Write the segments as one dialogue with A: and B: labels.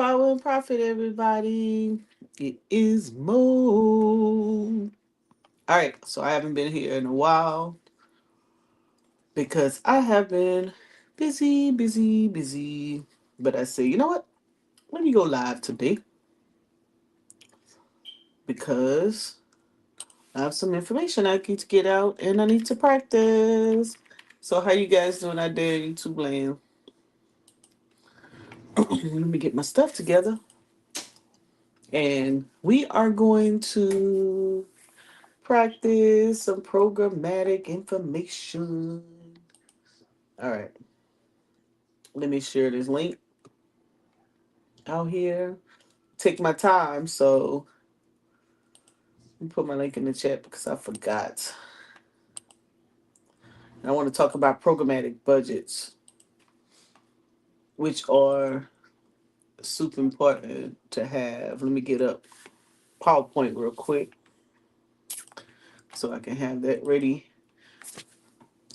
A: Power and Profit, everybody. It is Mo. All right, so I haven't been here in a while because I have been busy, busy, busy. But I say, you know what? Let me go live today because I have some information I need to get out and I need to practice. So how you guys doing out there, YouTube land? Let me get my stuff together. And we are going to practice some programmatic information. All right. Let me share this link out here. Take my time. So let me put my link in the chat because I forgot. I want to talk about programmatic budgets, which are super important to have. Let me get up PowerPoint real quick so I can have that ready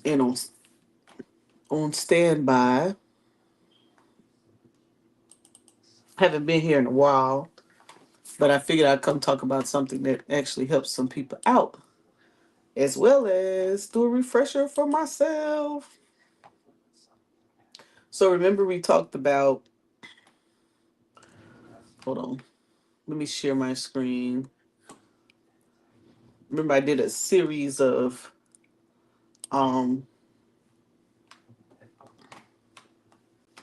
A: and on standby. Haven't been here in a while, but I figured I'd come talk about something that actually helps some people out, as well as do a refresher for myself. So remember we talked about, hold on, let me share my screen. Remember I did a series of um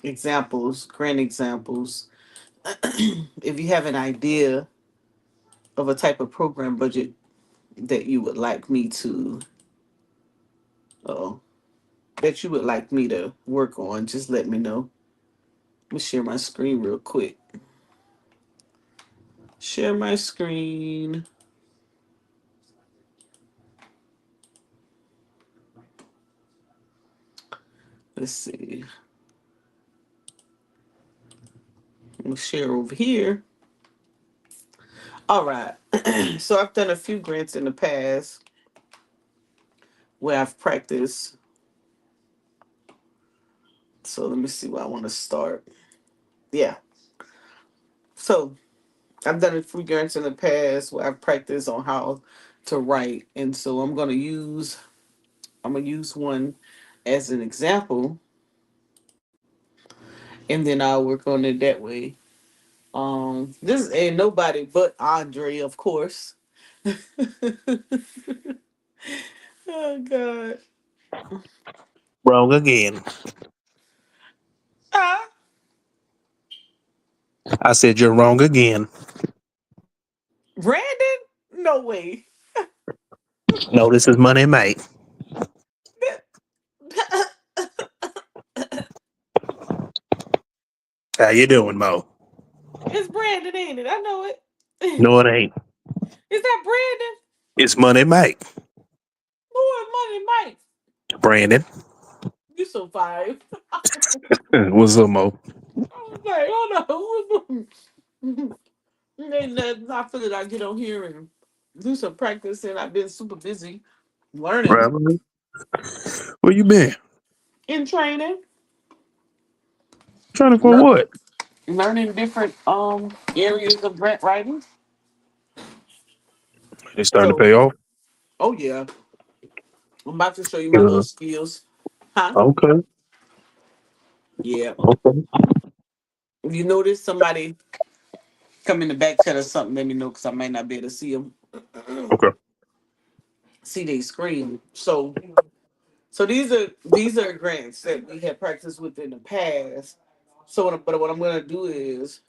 A: examples, grant examples. If you have an idea of a type of program budget that you would like me to uh that you would like me to work on, just let me know. Let me share my screen real quick. Share my screen. Let's see. I'm gonna share over here. All right. So I've done a few grants in the past where I've practiced. So let me see where I want to start. Yeah. So I've done a few grants in the past where I've practiced on how to write. And so I'm gonna use one as an example and then I'll work on it that way. This ain't nobody but Andre, of course. Oh God.
B: Wrong again.
A: Ah,
B: I said you're wrong again.
A: Brandon? No way.
B: No, this is Money Mike. How you doing, Mo?
A: It's Brandon, ain't it? I know it.
B: No, it ain't.
A: Is that Brandon?
B: It's Money Mike.
A: Lord Money Mike.
B: Brandon.
A: You so five.
B: What's up, Mo?
A: I was like, hold on. Ain't nothing. I figured I'd get on here and do some practice, and I've been super busy learning
B: Brother, where you been?
A: in training,
B: Trying to for
A: lear-
B: what?
A: learning different areas of grant writing.
B: It's starting to
A: So,
B: pay off.
A: oh yeah, I'm about to show you my little
B: Yeah.
A: skills. Huh?
B: Okay.
A: Yeah.
B: Okay.
A: If you notice somebody come in the back chat or something, let me know because I might not be able to see them,
B: Okay.
A: see their screen. So these are grants that we had practiced with in the past. So what I'm gonna do is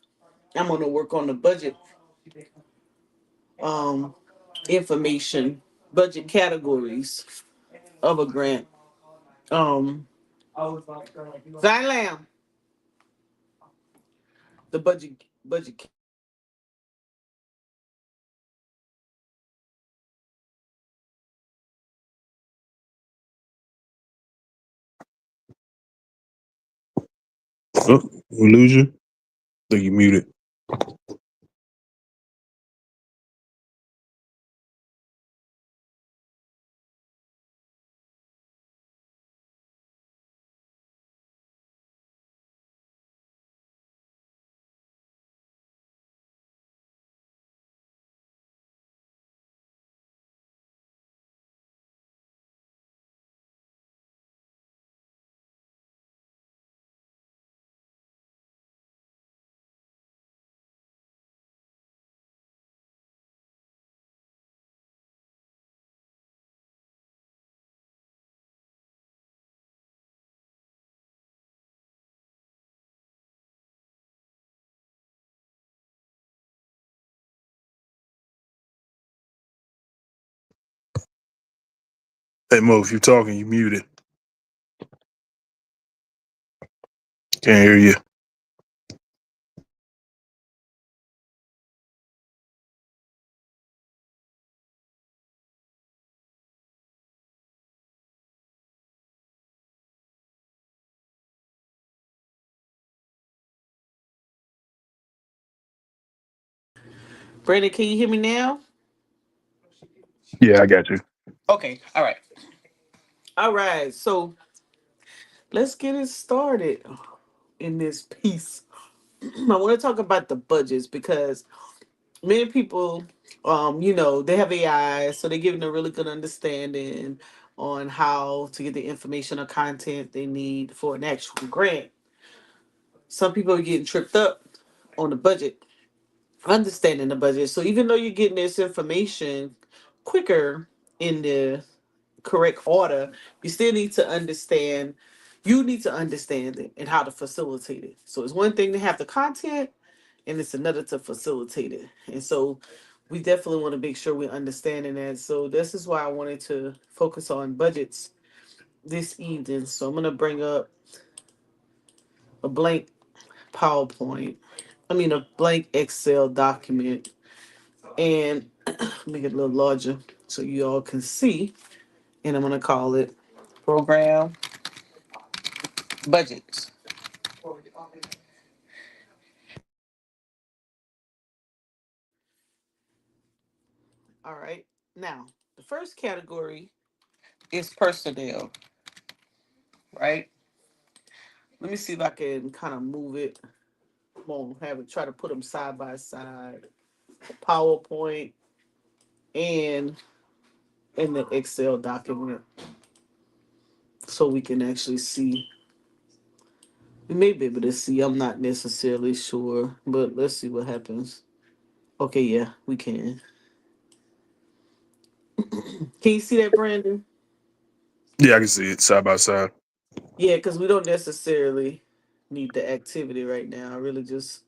A: I'm gonna work on the budget um information, budget categories of a grant. Um Zion Lamb, the budget
B: Oh, we lose you. Think you muted. Hey Mo, if you're talking, you muted. Can't hear you.
A: Brandon, can you hear me now?
B: Yeah, I got you.
A: Okay, all right. All right, so let's get it started in this piece. I want to talk about the budgets because many people, they have AI, so they're giving a really good understanding on how to get the information or content they need for an actual grant. Some people are getting tripped up on the budget, understanding the budget. So even though you're getting this information quicker in the correct order, you still need to understand. You need to understand it and how to facilitate it. So it's one thing to have the content, and it's another to facilitate it. And so we definitely want to make sure we're understanding that. So this is why I wanted to focus on budgets this evening. So I'm gonna bring up a blank PowerPoint. I mean a blank Excel document and make it a little larger so you all can see. And I'm gonna call it program budgets. All right. Now the first category is personnel, right? Let me see if I can kind of move it. I'm gonna have it try to put them side by side. PowerPoint and in the Excel document so we can actually see. We may be able to see. I'm not necessarily sure, but let's see what happens. Okay, yeah, we can. Can you see that, Brandon?
B: Yeah, I can see it side by side.
A: Yeah, because we don't necessarily need the activity right now. I really just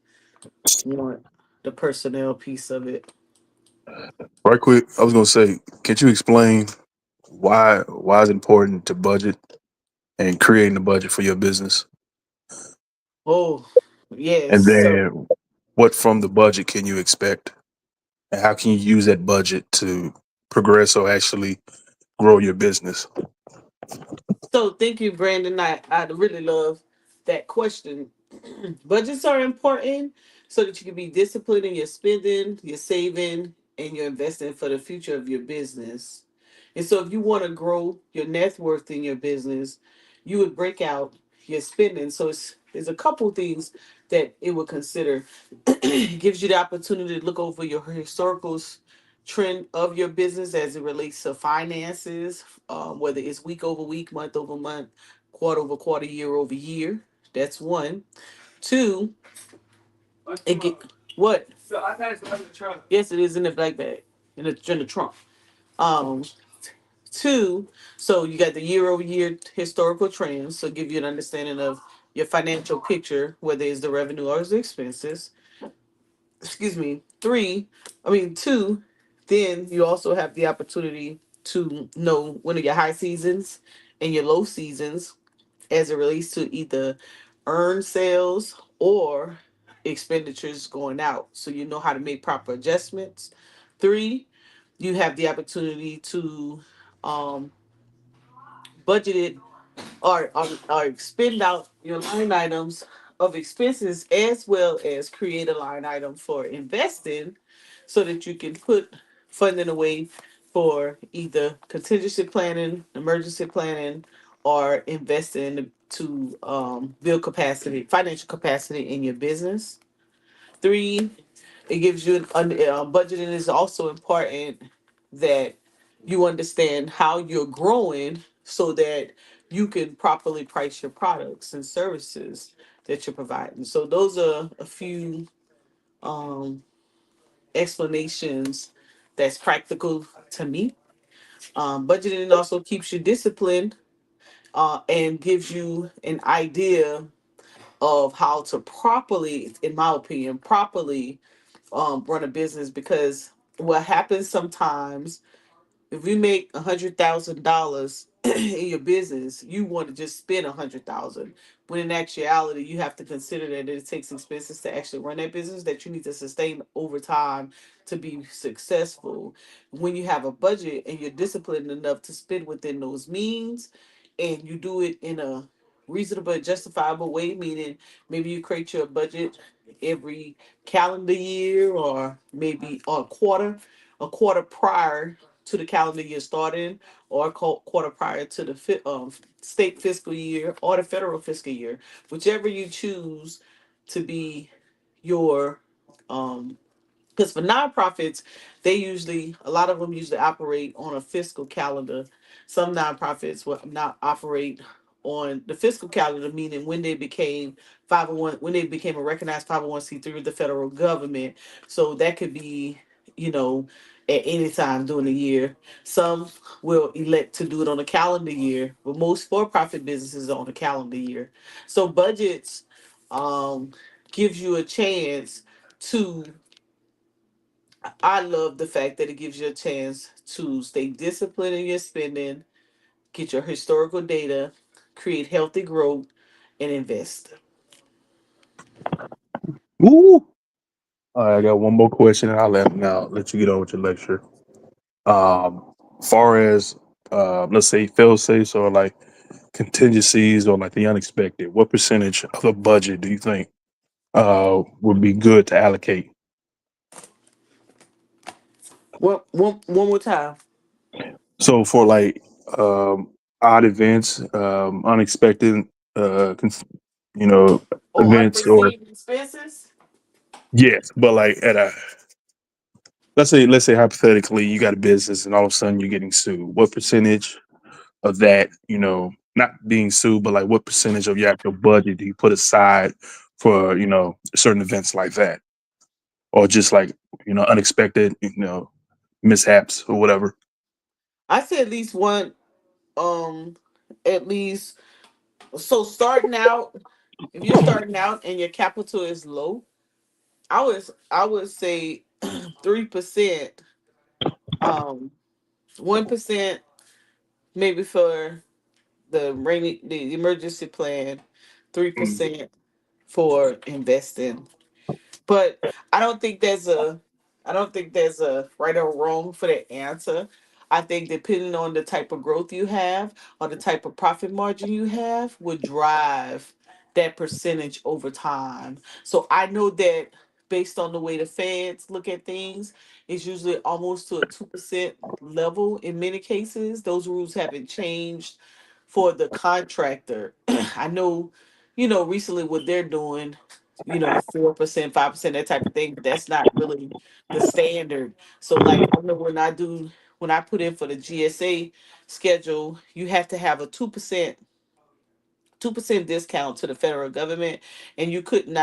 A: want the personnel piece of it.
B: Right quick, I was gonna say, can you explain why it's important to budget and creating a budget for your business?
A: Oh, yes.
B: And
A: So
B: then what from the budget can you expect? And how can you use that budget to progress or actually grow your business?
A: thank you, Brandon. I really love that question. Budgets are important so that you can be disciplined in your spending, your saving, and your investing for the future of your business. And so, if you want to grow your net worth in your business, you would break out your spending. So, there's a couple things that it would consider. It gives you the opportunity to look over your historical trend of your business as it relates to finances, whether it's week over week, month over month, quarter over quarter, year over year. That's one. Two, it get what? Yes, it is in the black bag in the trunk. Um, two, so you got the year over year historical trends, so give you an understanding of your financial picture, whether it's the revenue or the expenses. Excuse me. Two, then you also have the opportunity to know when are your high seasons and your low seasons as it relates to either earned sales or expenditures going out. So you know how to make proper adjustments. Three, you have the opportunity to um, budget it or expend out your line items of expenses as well as create a line item for investing so that you can put funding away for either contingency planning, emergency planning, or investing to build capacity, financial capacity in your business. Three, it gives you budgeting is also important that you understand how you're growing so that you can properly price your products and services that you're providing. So those are a few um, explanations that's practical to me. Budgeting also keeps you disciplined and gives you an idea of how to properly, in my opinion, properly run a business because what happens sometimes if you make $100,000 in your business, you want to just spend 100,000. When in actuality, you have to consider that it takes expenses to actually run that business that you need to sustain over time to be successful. When you have a budget and you're disciplined enough to spend within those means, and you do it in a reasonable and justifiable way, meaning maybe you create your budget every calendar year or maybe a quarter prior to the calendar year starting, or a quarter prior to the state fiscal year or the federal fiscal year, whichever you choose to be your because for nonprofits, they usually a lot of them usually operate on a fiscal calendar. Some nonprofits will not operate on the fiscal calendar, meaning when they became 501, when they became a recognized 501(c)(3) with the federal government. So that could be, you know, at any time during the year. Some will elect to do it on a calendar year, but most for-profit businesses are on a calendar year. So budgets um gives you a chance to I love the fact that it gives you a chance to stay disciplined in your spending, get your historical data, create healthy growth, and invest.
B: Ooh. All right, I got one more question, and I'll let you get on with your lecture. Far as let's say fail safes or like contingencies or like the unexpected, what percentage of the budget do you think would be good to allocate?
A: One more time.
B: So for like odd events, unexpected, you know,
A: Or
B: events or
A: unforeseen expenses.
B: yes, but like at a let's say hypothetically you got a business and all of a sudden you're getting sued. What percentage of that, not being sued, but like what percentage of your actual budget do you put aside for, certain events like that? Or just like, unexpected, mishaps or whatever.
A: I say at least one. At least starting out. If you're starting out and your capital is low, I would say 3%. 1% maybe for the emergency plan,
B: Mm.
A: 3% for investing. But I don't think there's a I don't think there's a right or wrong for the answer. I think depending on the type of growth you have or the type of profit margin you have would drive that percentage over time. So I know that based on the way the feds look at things, it's usually almost to a 2% level in many cases. Those rules haven't changed for the contractor. I know, recently what they're doing, 4%, 5%, that type of thing, but that's not really the standard. So like I know when I put in for the GSA schedule, you have to have a 2% discount to the federal government, and you couldn't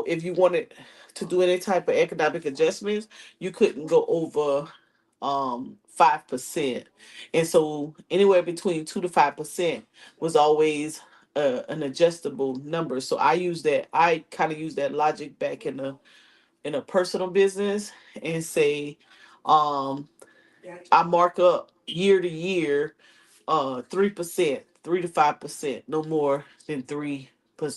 A: if you wanted to do any type of economic adjustments, you couldn't go over 5%. And so anywhere between 2 to 5% was always an adjustable number. So I kind of use that logic back in a personal business and say um I mark up year to year 3%, 3 to 5%, no more than three.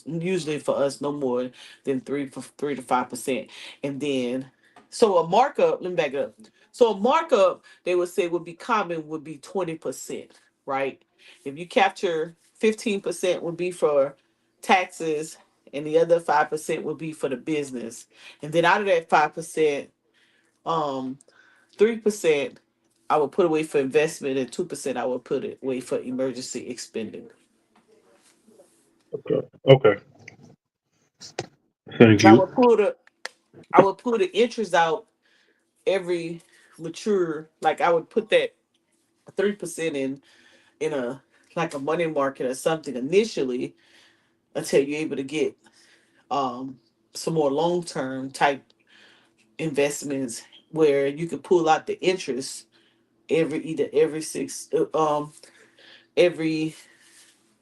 A: Usually for us, no more than 3 to 5%, and then so a markup. Let me back up. So a markup they would say would be common would be 20%, right? If you capture 15% would be for taxes, and the other 5% would be for the business, and then out of that 5%, um 3% I would put away for investment, and 2% I would put it away for emergency expending.
B: Okay. Okay. Thank
A: And I
B: you.
A: would pull the interest out every mature. Like I would put that 3% in a like a money market or something initially until you're able to get um some more long term type investments where you can pull out the interest every six every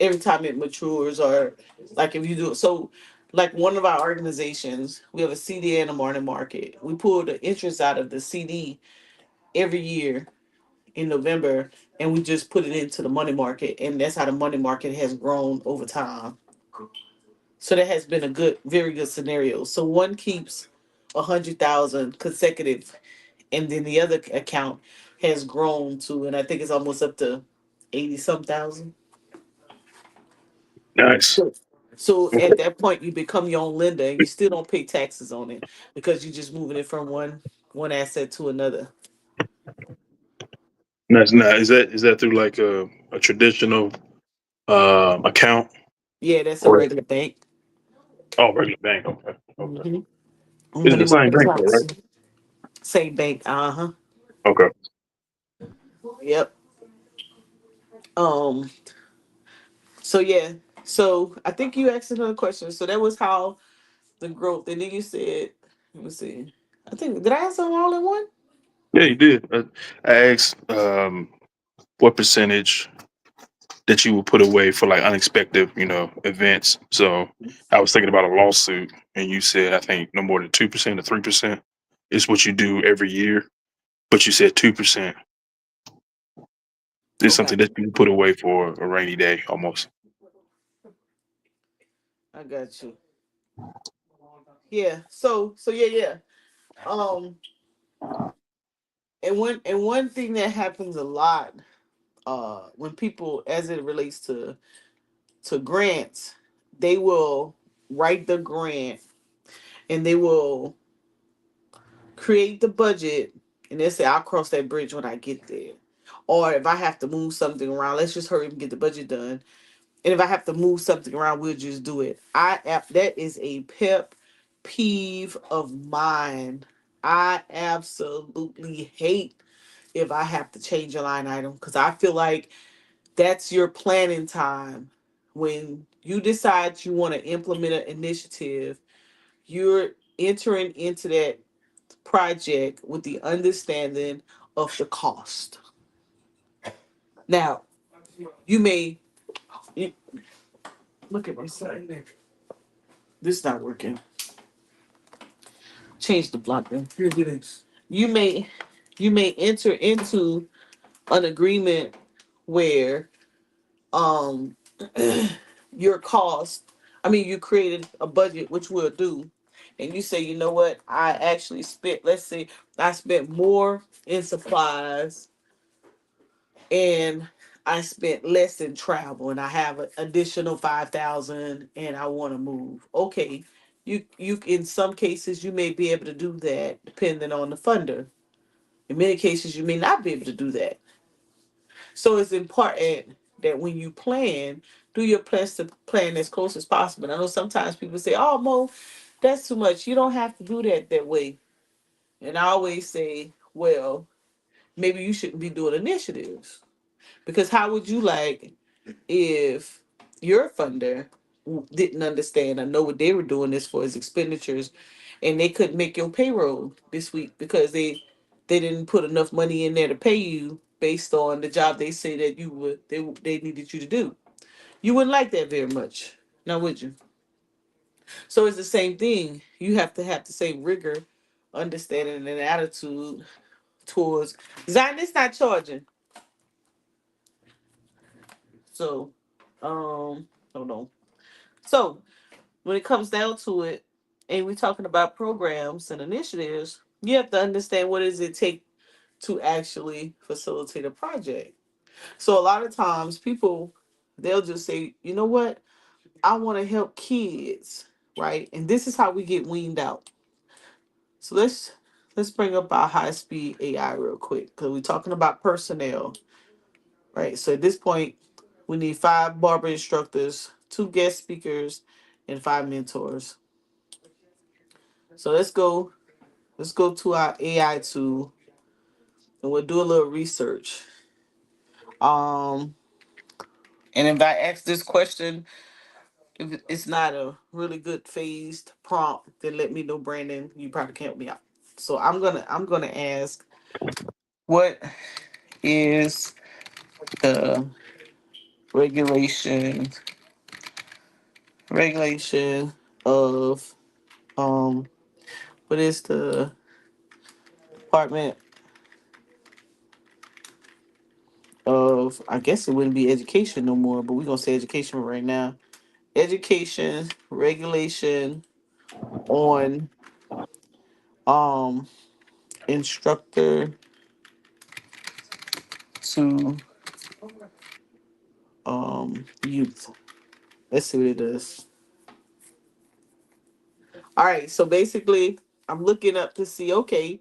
A: every time it matures, or like if you do so, like one of our organizations, we have a CD and a morning market. We pull the interest out of the CD every year in November, and we just put it into the money market, and that's how the money market has grown over time. So that has been a good, very good scenario. So one keeps 100,000 consecutive, and then the other account has grown to, and I think it's almost up to 80 some thousand.
B: Nice.
A: So, so
B: Okay.
A: at that point, you become your own lender, and you still don't pay taxes on it because you're just moving it from one asset to another.
B: Nice. Now, is that through like a traditional account
A: Yeah, that's a
B: or
A: regular bank.
B: oh regular bank? Okay. Okay.
A: Mm-hmm.
B: Is it
A: Money
B: the same
A: market
B: bank though,
A: accounts.
B: right?
A: Same bank. Uh huh.
B: Okay.
A: Yep. Um. So yeah. So I think you asked another question. So that was how the growth, and then you said, let me see. I think did I answer them all in one?
B: Yeah, you did. I asked what percentage that you would put away for like unexpected, events. So I was thinking about a lawsuit, and you said I think no more than 2% or 3% is what you do every year. But you said 2% is
A: Okay,
B: something that you put away for a rainy day, almost.
A: I got you. Yeah. So yeah. Um. And one thing that happens a lot, when people, as it relates to grants, they will write the grant, and they will create the budget, and they say, I'll cross that bridge when I get there. Or if I have to move something around, let's just hurry up and get the budget done. And if I have to move something around, we'll just do it. That is a pet peeve of mine. I absolutely hate if I have to change a line item, because I feel like that's your planning time. When you decide you want to implement an initiative, you're entering into that project with the understanding of the cost. Now, you may you, look at my son. This is not working. Change the block then. Here it is. You may enter into an agreement where um your cost, I mean, you created a budget, which we'll do, and you say, you know what, I actually spent, let's say I spent more in supplies, and I spent less in travel, and I have an additional 5,000, and I want to move. Okay, you in some cases you may be able to do that depending on the funder. In many cases, you may not be able to do that. So it's important that when you plan, do your plans to plan as close as possible. And I know sometimes people say, "Oh, Mo, that's too much. You don't have to do that way." And I always say, "Well, maybe you shouldn't be doing initiatives, because how would you like if your funder didn't understand or know what they were doing this for as expenditures, and they couldn't make your payroll this week because they didn't put enough money in there to pay you based on the job they say that they needed you to do. You wouldn't like that very much, now would you? So it's the same thing. You have to have the same rigor, understanding, and attitude towards Zion. It's not charging. So hold on. So when it comes down to it, and we're talking about programs and initiatives, you have to understand what does it take to actually facilitate a project. So a lot of times people, they'll just say, you know what, I want to help kids, right? And this is how we get weaned out. So let's bring up our high speed AI real quick, because we're talking about personnel, right? So at this point, we need 5 barber instructors, 2 guest speakers, and 5 mentors. So let's go to our AI tool, and we'll do a little research. Um, and if I ask this question, if it's not a really good phased prompt, then let me know, Brandon. You probably can't help me out. So I'm gonna ask, what is the regulation regulation of what is the Department of, I guess it wouldn't be education no more, but we're gonna say education right now. Education regulation on um instructor to youth. Let's see what it does. All right, so basically I'm looking up to see, okay,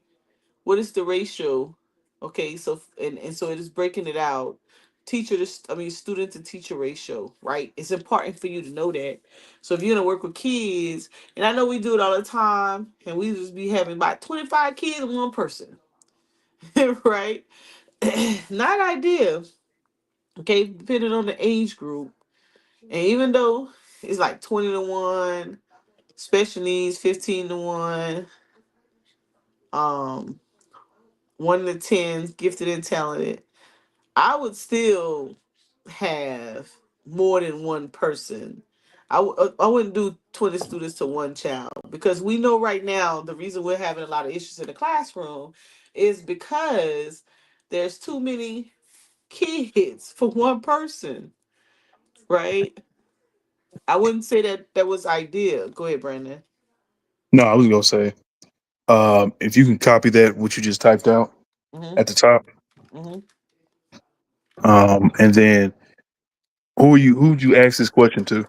A: what is the ratio? Okay, so and so it is breaking it out. Teacher to student to teacher ratio, right? It's important for you to know that. So if you're gonna work with kids, and I know we do it all the time, and we just be having about 25 kids and one person, right? Not ideal. Okay, depending on the age group. And even though it's like 20 to 1, special needs 15 to 1, um, 1 to 10, gifted and talented, I would still have more than one person. I wouldn't do 20 students to one child, because we know right now the reason we're having a lot of issues in the classroom is because there's too many kids for one person, right? I wouldn't say that that was ideal. Go ahead, Brandon.
B: No, I was gonna say, if you can copy that what you just typed out
A: Hmm.
B: at the top,
A: Hmm.
B: and then who'd you ask this question to?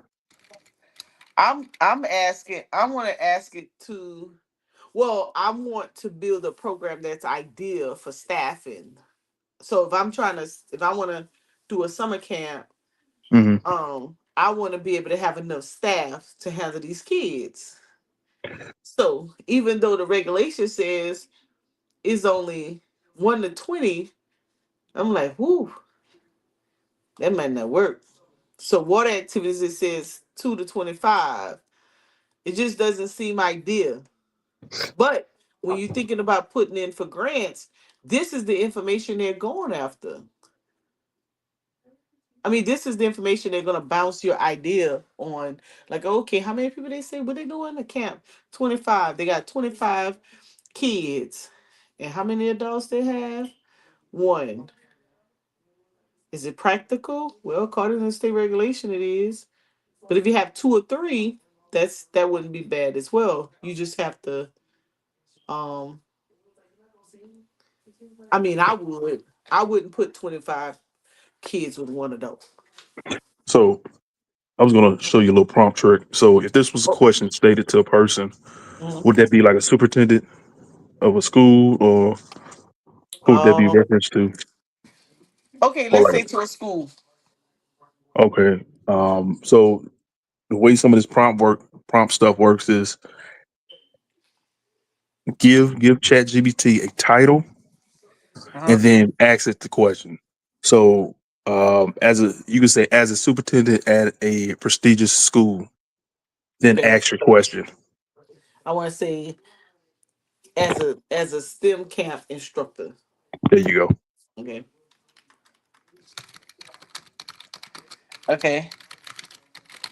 A: I'm asking. I want to ask it to. Well, I want to build a program that's ideal for staffing. So if I want to do a summer camp,
B: Hmm.
A: I want to be able to have enough staff to handle these kids. So even though the regulation says it's only 1 to 20, I'm like, whoo, that might not work. So water activities, it says 2 to 25. It just doesn't seem ideal. But when you're thinking about putting in for grants, this is the information they're going after. I mean, this is the information they're gonna bounce your idea on. Like, okay, how many people they say what they doing a camp? 25. They got 25 kids. And how many adults they have? One. Is it practical? Well, according to state regulation, it is. But if you have two or three, that wouldn't be bad as well. You just have to um I wouldn't put 25 kids with one adult.
B: So I was gonna show you a little prompt trick. So if this was a
A: Oh,
B: question stated to a person,
A: mhm.
B: would that be like a superintendent of a school, or who would that be
A: Um,
B: referenced to,
A: okay,
B: or
A: let's
B: like
A: say to a school.
B: okay, so the way some of this prompt stuff works is give ChatGPT a title
A: Uh-huh.
B: and then ask it the question. So as a you could say as a superintendent at a prestigious school, then
A: Okay.
B: ask your question.
A: I want to say as a STEM camp instructor.
B: There you go.
A: Okay. Okay.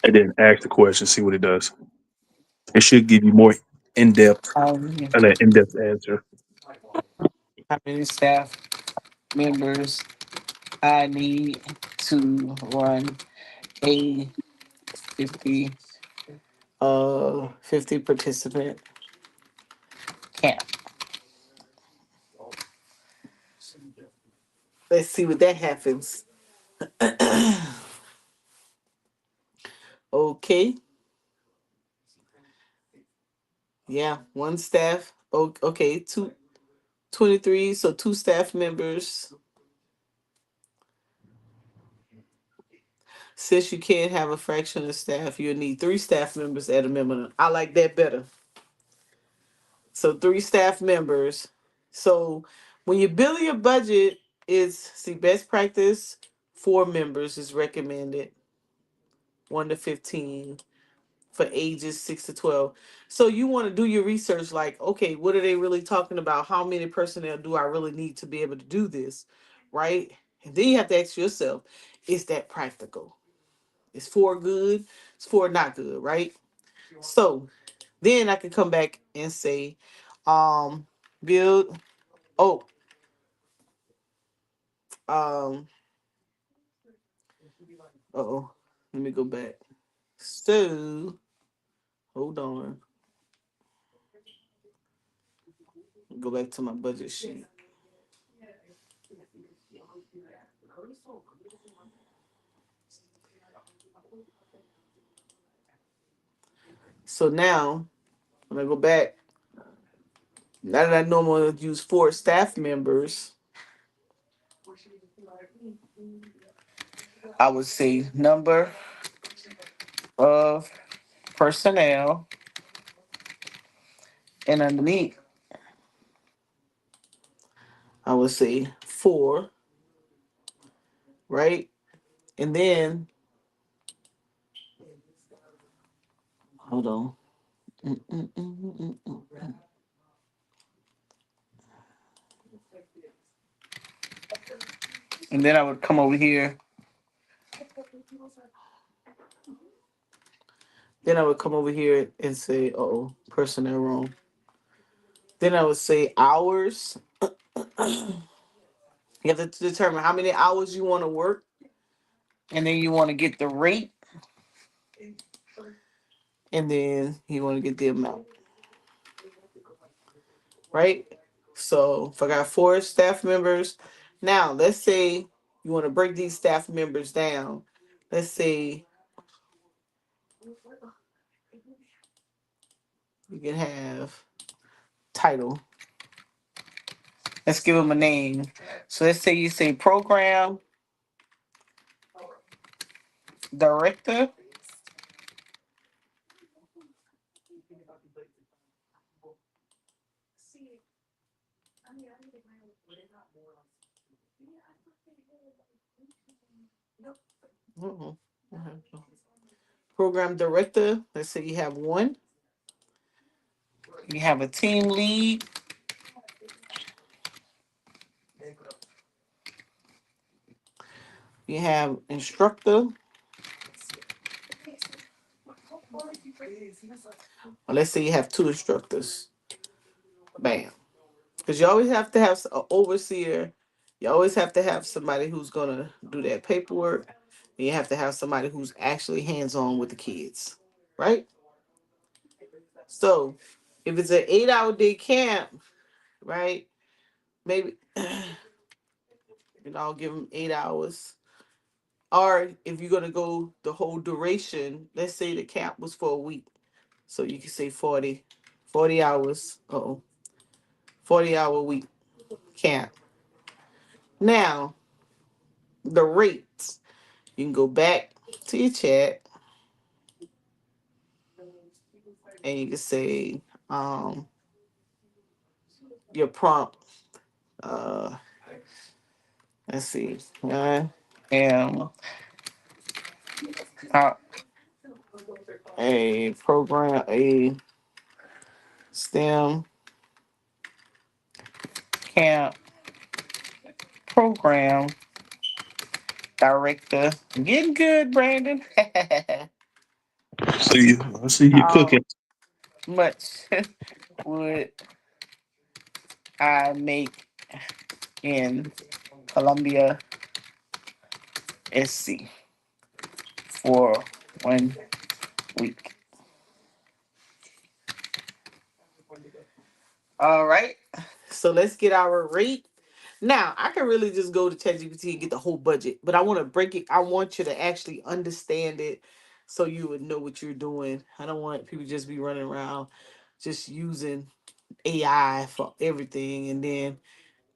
B: And then ask the question, see what it does. It should give you more in depth
A: Um,
B: an in depth answer.
A: how many staff members I need to run a 50 participant camp. Let's see what that happens. Okay. Yeah, one staff. Okay, 23. So two staff members. Since you can't have a fraction of staff, you'll need three staff members at a minimum. I like that better. So three staff members. So when you're building your budget, is see best practice, 4 members is recommended, 1 to 15 for ages 6 to 12. So you want to do your research, like, okay, what are they really talking about? How many personnel do I really need to be able to do this? Right? And then you have to ask yourself, is that practical? Is 4 good? Is 4 not good, right? So then I can come back and say, build, oh, um, Oh, let me go back. So hold on. Go back to my budget sheet. So now when I go back, now that I know I'm gonna use 4 staff members, I would say number of personnel, and underneath I would say 4, right? And then hold on. Mm, mm, mm, mm, mm, mm. And then I would come over here. Then I would come over here and say, oh, personnel wrong. Then I would say hours. You have to determine how many hours you want to work, and then you want to get the rate, and then you want to get the amount, right? So if I got 4 staff members, now let's say you want to break these staff members down. Let's say you can have title. Let's give them a name. So let's say you say program director. Uh-uh. Program director. Let's say you have one. You have a team lead. You have instructor. Or let's say you have 2 instructors. Bam. Because you always have to have an overseer. You always have to have somebody who's gonna do that paperwork. And you have to have somebody who's actually hands on with the kids, right? So if it's an 8-hour day camp, right? Maybe I'll give them 8 hours. Or if you're gonna go the whole duration, let's say the camp was for a week, so you can say 40 hours. 40-hour week camp. Now the rates. You can go back to your chat and you can say your prompt. Uh, let's see. I am uh, a STEM camp program director. Getting good, Brandon.
B: I see you
A: How
B: cooking.
A: much would I make in Columbia SC for 1 week? All right. So let's get our rate. Now, I can really just go to ChatGPT and get the whole budget, but I want to break it. I want you to actually understand it so you would know what you're doing. I don't want people just be running around just using AI for everything and then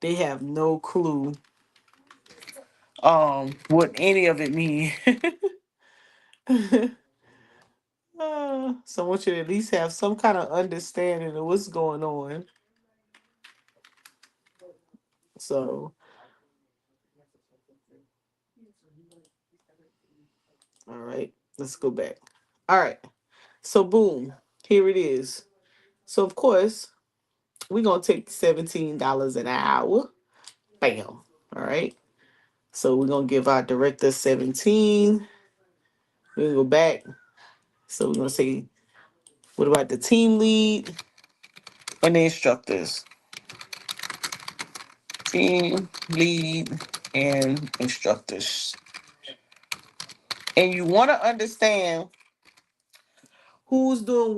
A: they have no clue what any of it mean. So I want you to at least have some kind of understanding of what's going on. So, all right, let's go back. All right. So boom, here it is. So of course, we're gonna take $17 an hour. Bam. All right. So we're gonna give our director 17. We're gonna go back. So we're gonna say, what about the team lead and the instructors? Team lead and instructors. And you want to understand who's doing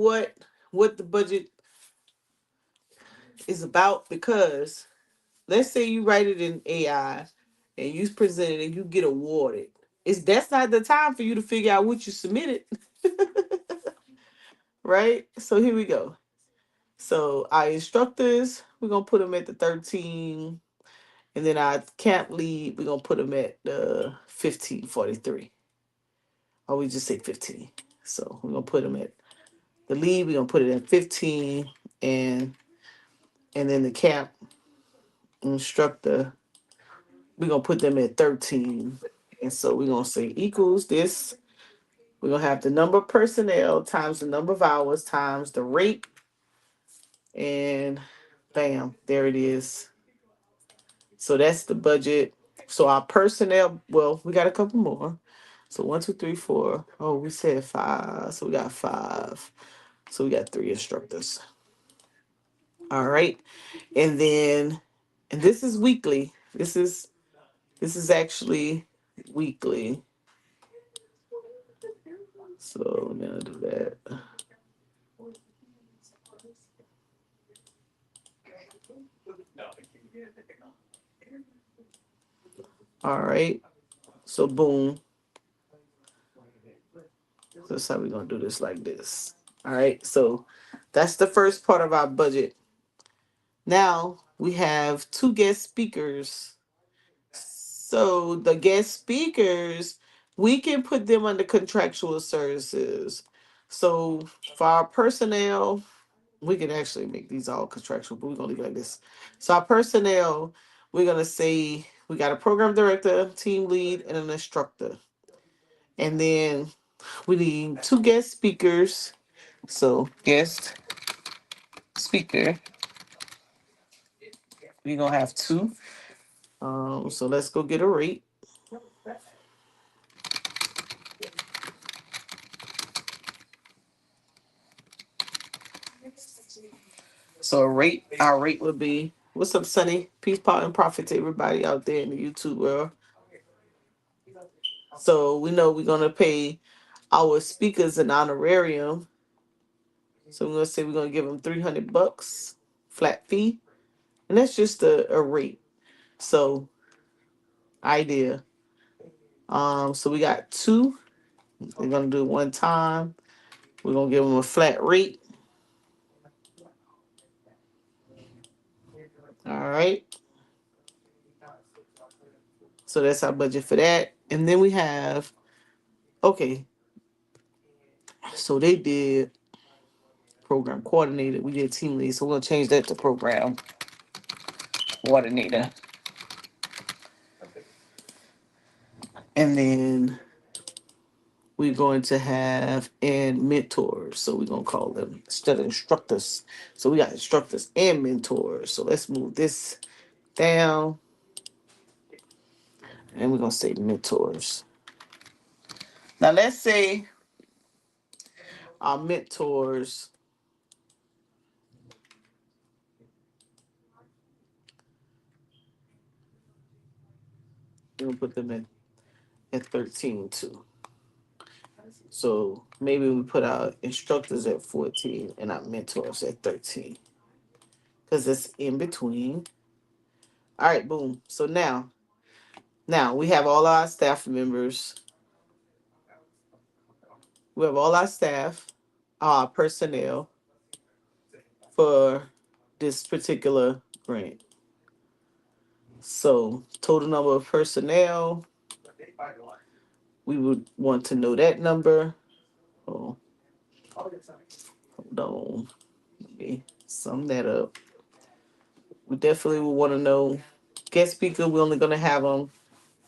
A: what the budget is about, because let's say you write it in AI and you present it and you get awarded. That's not the time for you to figure out what you submitted, right? So here we go. So our instructors, we're gonna put them at the 13, and then our camp lead, we're gonna put them at the 1543. Or we just say 15. So we're gonna put them at the lead, we're gonna put it at 15, and then the camp instructor, we're gonna put them at 13. And so we're gonna say equals this. We're gonna have the number of personnel times the number of hours times the rate, and bam, there it is. So that's the budget. So our personnel, well, we got a couple more. So one, two, three, four. Oh, we said five. So we got five. So we got three instructors. All right. And then, and this is weekly. This is actually weekly. So I'm gonna do that. All right. So boom. That's how we're gonna do this, like this. All right. So that's the first part of our budget. Now we have two guest speakers. So the guest speakers, we can put them under contractual services. So for our personnel, we can actually make these all contractual, but we're gonna leave it like this. So our personnel, we're gonna say we got a program director, team lead, and an instructor. And then we need two guest speakers. So guest speaker, we're gonna have two. So let's go get a rate. So our rate would be, what's up, Sonny? Peace, power, and profit to everybody out there in the YouTube world. So we know we're gonna pay our speakers an honorarium. So we're gonna say we're gonna give them $300 flat fee, and that's just a rate. So idea. So we got two. We're gonna do it one time. We're gonna give them a flat rate. All right. So that's our budget for that. And then we have, okay. So they did program coordinator. We did team lead. So we're gonna change that to program coordinator. And then we're going to have and mentors. So we're gonna call them instead of instructors. So we got instructors and mentors. So let's move this down, and we're gonna say mentors. Now let's say our mentors, we're gonna put them at 13 too. So maybe we put our instructors at 14 and our mentors at 13. Because it's in between. All right, boom. So now we have all our staff members. We have all our staff, our personnel for this particular grant. So total number of personnel, we would want to know that number. Oh, hold on. Let me sum that up. We definitely would want to know guest speaker. We're only gonna have them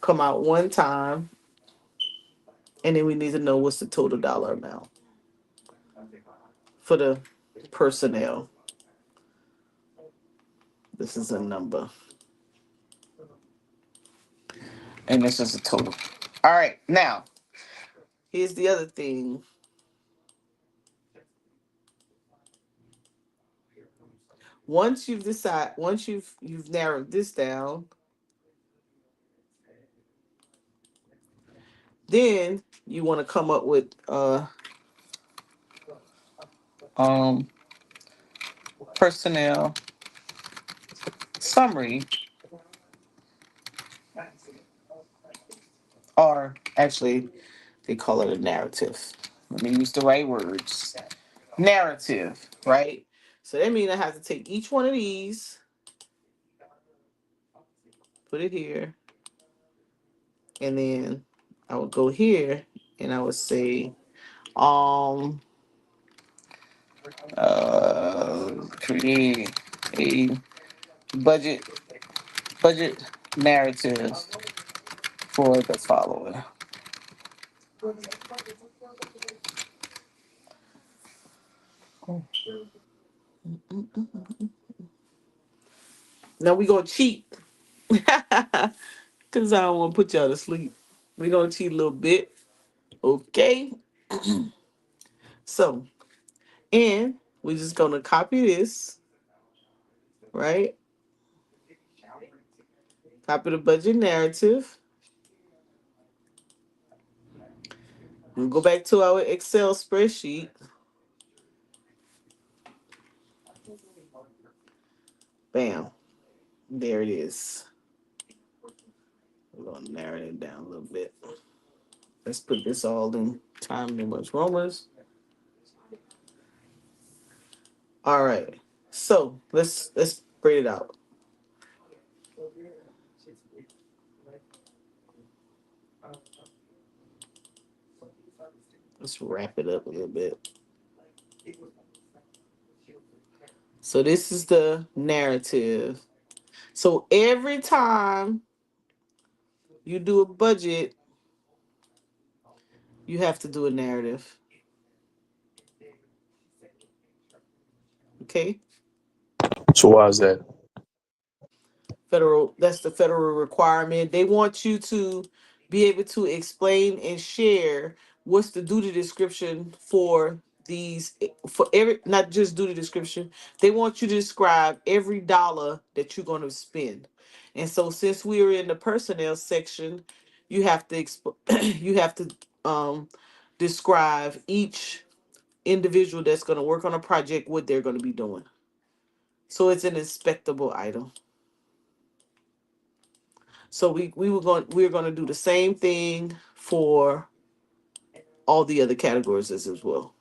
A: come out one time, and then we need to know what's the total dollar amount for the personnel. This is a number, and this is a total. All right, now here's the other thing. Once you've narrowed this down, Then you want to come up with um personnel summary, or actually they call it a narrative. Let me use the right words. Narrative, right? So that means I have to take each one of these, put it here, and then I would go here and I would say, um, create a budget budget narrative for the following. Now we gonna cheat, cause I don't want to put y'all to sleep. We gonna cheat a little bit, okay? So, and we're just gonna copy this, right? Copy the budget narrative. We'll go back to our Excel spreadsheet. Bam. There it is. We're gonna narrow it down a little bit. Let's put this all in time New Much Romans. All right. So let's grade it out. Let's wrap it up a little bit. So this is the narrative. So every time you do a budget, you have to do a narrative. Okay?
B: So why is that?
A: That's the federal requirement. They want you to be able to explain and share what's the duty description for these, for every, not just duty description. They want you to describe every dollar that you're going to spend. And so since we are in the personnel section, you have to you have to describe each individual that's going to work on a project, what they're going to be doing. So it's an inspectable item. So we were going to do the same thing for all the other categories as well.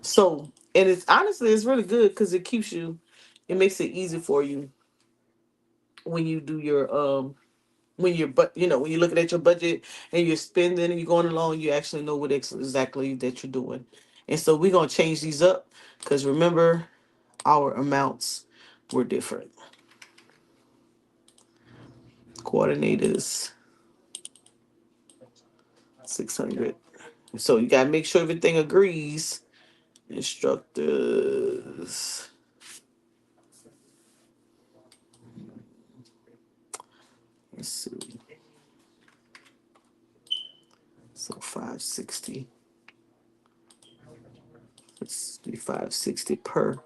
A: So, and it's honestly it's really good because it keeps you, it makes it easy for you when you do your when you're, but you know, when you're looking at your budget and you're spending and you're going along, you actually know what exactly that you're doing. And so we're gonna change these up because remember our amounts were different. Coordinators 600. So you gotta make sure everything agrees. Instructors. Let's see. So 560. Let's do 560 per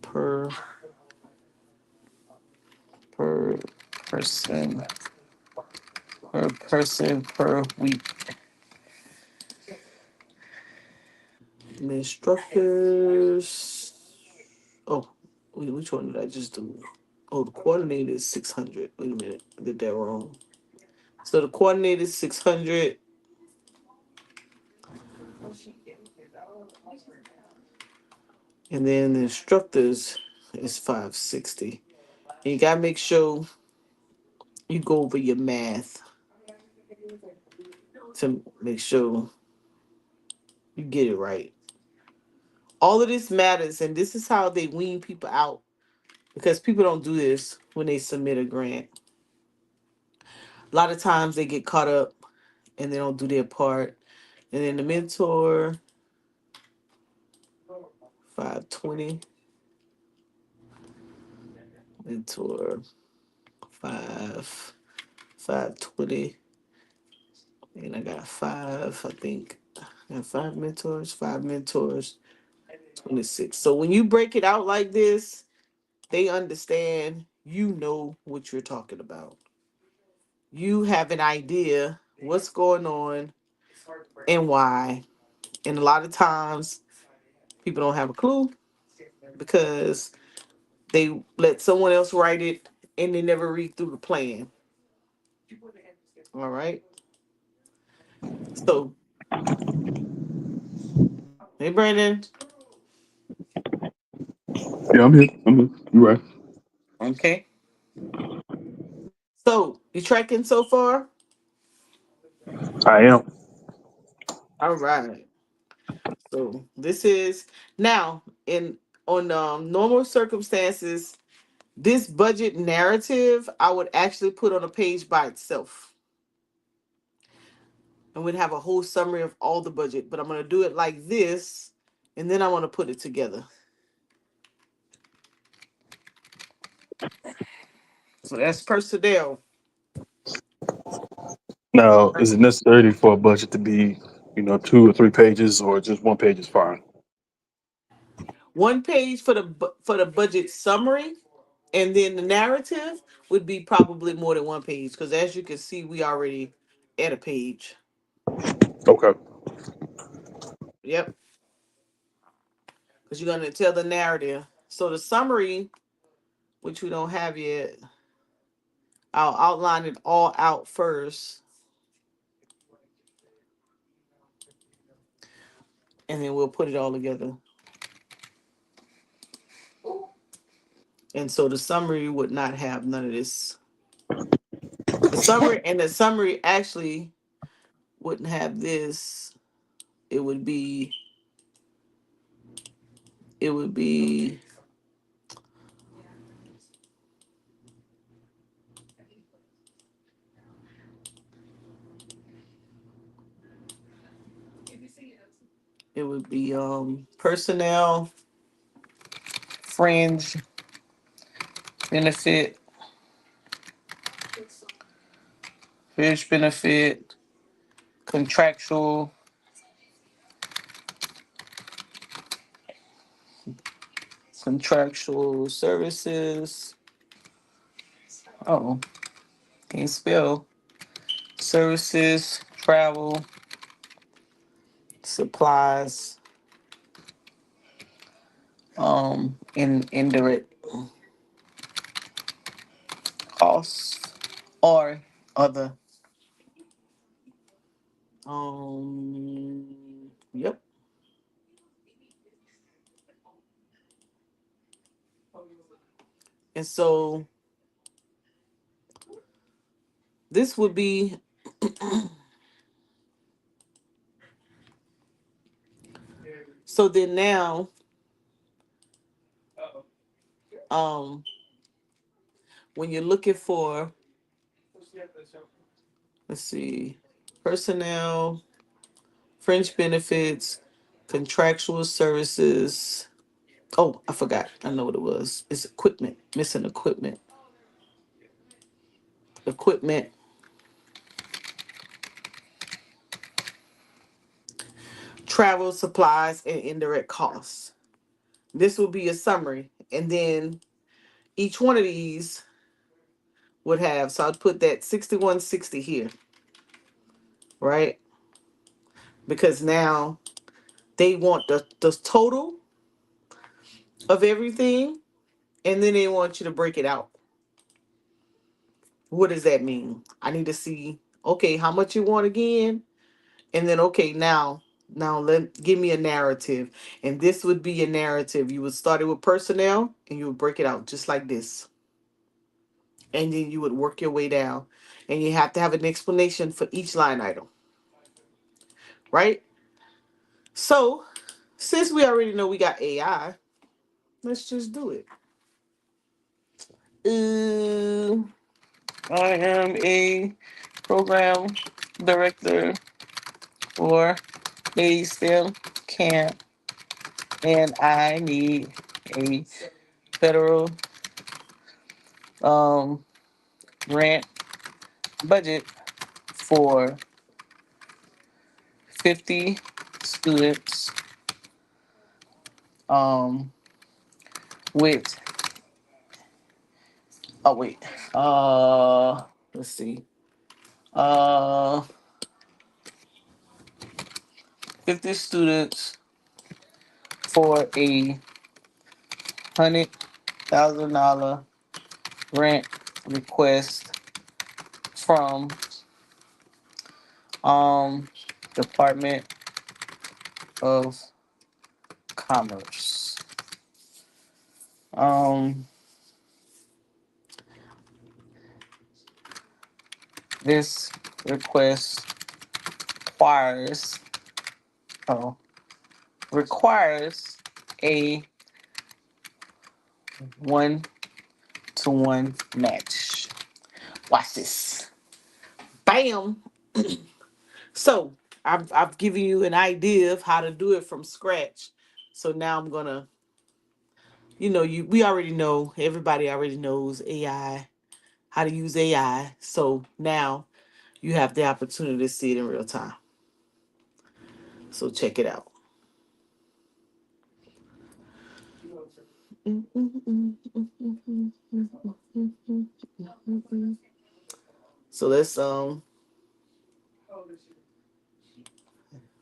A: per person per week. And instructors. Oh, wait, which one did I just do? Oh, the coordinator is 600. Wait a minute, I did that wrong. So the coordinator is 600. And then the instructors is 560. And you gotta make sure you go over your math to make sure you get it right. All of this matters, and this is how they wean people out because people don't do this when they submit a grant. A lot of times they get caught up and they don't do their part. And then the mentor, 520, mentor, 520, and I got five, I think. I got five mentors, 26. So when you break it out like this, they understand you know what you're talking about. You have an idea what's going on and why. And a lot of times people don't have a clue because they let someone else write it and they never read through the plan. All right. So, hey, Brandon.
B: Yeah, I'm here. I'm here. You're right.
A: Okay. So, you tracking so far?
B: I am.
A: All right. So, this is now in on normal circumstances. This budget narrative I would actually put on a page by itself, and we'd have a whole summary of all the budget. But I'm gonna do it like this, and then I want to put it together. So that's personnel.
B: Now, is it necessary for a budget to be, 2 or 3 pages, or just one page is fine?
A: One page for for the budget summary, and then the narrative would be probably more than one page because as you can see, we already at a page.
B: Okay.
A: Yep, because you're gonna tell the narrative. So the summary, which we don't have yet, I'll outline it all out first, and then we'll put it all together. And so the summary would not have none of this. The summary actually wouldn't have this. It would be it would be it would be personnel, fringe, benefit, fringe benefit, contractual, contractual services. Oh, can't spell. Services, travel, supplies, in indirect costs or other. Yep. And so this would be so then now um when you're looking for, let's see, personnel, fringe benefits, contractual services. Oh, I forgot. I know what it was. It's equipment. Missing equipment. Equipment, travel, supplies, and indirect costs. This will be a summary. And then each one of these would have, so I'd put that 6160 here, right? Because now they want the total of everything, and then they want you to break it out. What does that mean? I need to see, okay, how much you want again? And then okay, now let give me a narrative. And this would be a narrative. You would start it with personnel and you would break it out just like this. And then you would work your way down. And you have to have an explanation for each line item, right? So since we already know we got AI, let's just do it. I am a program director for a STEM camp, and I need a federal um, grant budget for 50 students um, with Oh wait. Let's see. Uh, 50 students for $100,000 grant request from um Department of Commerce. Um, this request requires oh requires a 1-to-1 match. Watch this. Bam. So I've given you an idea of how to do it from scratch. So now I'm gonna, we already know, everybody already knows AI, how to use AI. So now you have the opportunity to see it in real time. So check it out.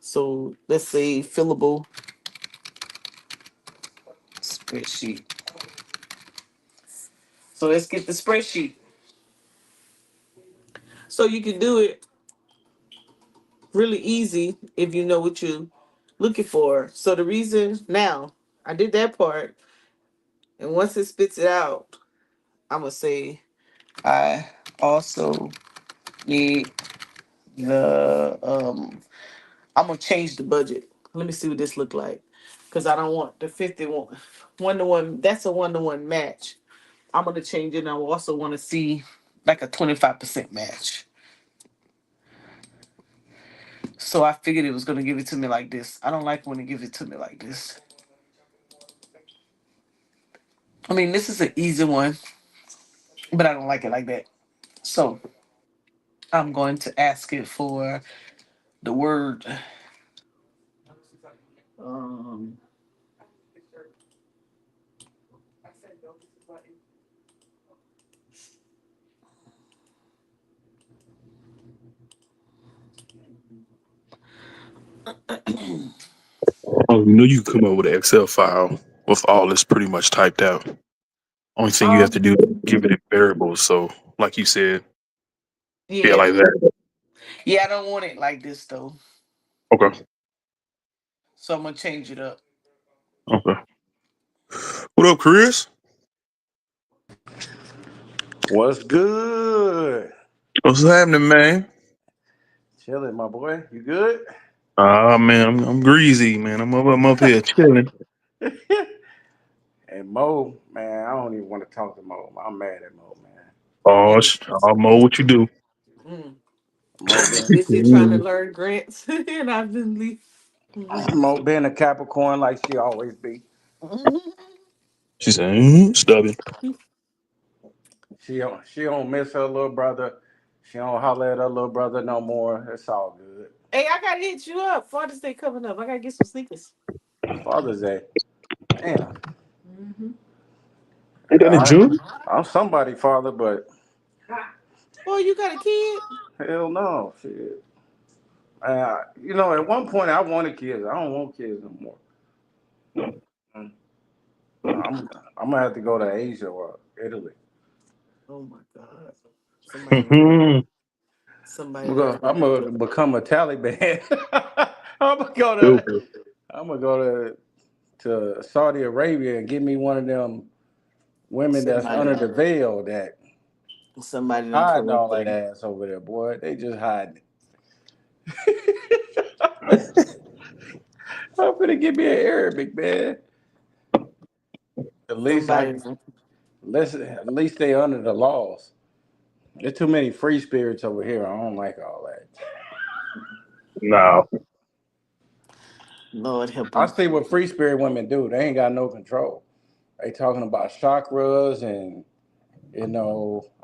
A: So let's say fillable spreadsheet. So let's get the spreadsheet. So you can do it really easy if you know what you're looking for. So the reason now I did that part, and once it spits it out, I'm gonna say I also need the I'm gonna change the budget. Let me see what this look like, because I don't want the 1-to-1. That's a 1-to-1 match. I'm gonna change it, and I also want to see like a 25% match. So I figured it was gonna give it to me like this. I don't like when it gives it to me like this. I mean, this is an easy one, but I don't like it like that. So I'm going to ask it for the word. Um,
B: Oh, you know you can come up with an Excel file with all this pretty much typed out. Only thing you have to
A: um,
B: do is give it a variable. So, like you said, yeah,
A: yeah,
B: like that.
A: yeah. I don't want it like this though.
B: Okay,
A: So I'm gonna change it up.
B: okay. What up, Chris?
C: What's good?
B: What's happening, man?
C: Chilling, my boy. You good?
B: Ah, man, I'm greasy, man. I'm up here chilling.
C: And Mo, man, I don't even want to talk to Mo. I'm mad at Mo, man.
B: Oh,
A: Mm,
B: I'll know what you do.
A: mm.
C: Mo
A: Been
C: been
A: busy trying to learn grants, and I've been leaving.
C: Mo been a Capricorn like she always be.
B: She said, stubborn.
C: She don't miss her little brother. She don't holler at her little brother no more. It's all good.
A: Hey, I gotta hit you up. Father's Day coming up. I gotta get some sneakers.
C: Father's Day. Damn.
A: Hmm.
B: Ain't that in
C: I,
B: June?
C: I'm somebody father, but
A: Boy, you got a kid?
C: hell no. Shit. At one point I wanted kids. I don't want kids no more. Mm. I'm gonna have to go to Asia or Italy.
A: Oh my God. Somebody done put somebody done put
C: I'm gonna become a Taliban. I'm gonna go to
B: Stupid.
C: I'm gonna go to Saudi Arabia and get me one of them women that's
A: somebody
C: under the veil that
A: somebody done
C: hiding all
A: corrupted
C: that
A: him.
C: ass over there, boy. They just hiding it. I'm gonna get me an Arabic man. At least I
A: Somebody
C: can.
A: done-
C: At least they under the laws. There's too many free spirits over here. I don't like all that.
B: No.
A: Lord help
C: I
A: him.
C: see what free spirit women do. They ain't got no control. They talking about chakras and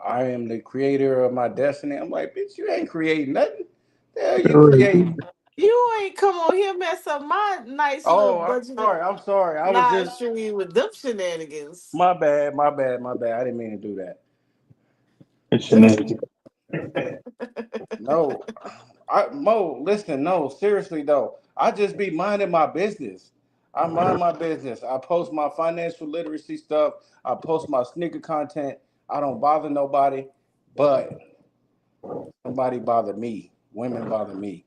C: I am the creator of my destiny. I'm like, bitch, you ain't creating nothing. The hell you creating?
A: You ain't come on here mess up my nice little
C: Oh, I'm
A: budget
C: sorry. I'm sorry. I was
A: live
C: just
A: stream with them shenanigans.
C: my bad. My bad. My bad. I didn't mean to do that.
B: It's shenanigans.
C: No, listen, no, seriously though. I just be minding my business. I mind my business. I post my financial literacy stuff. I post my sneaker content. I don't bother nobody, but somebody bother me. Women bother me.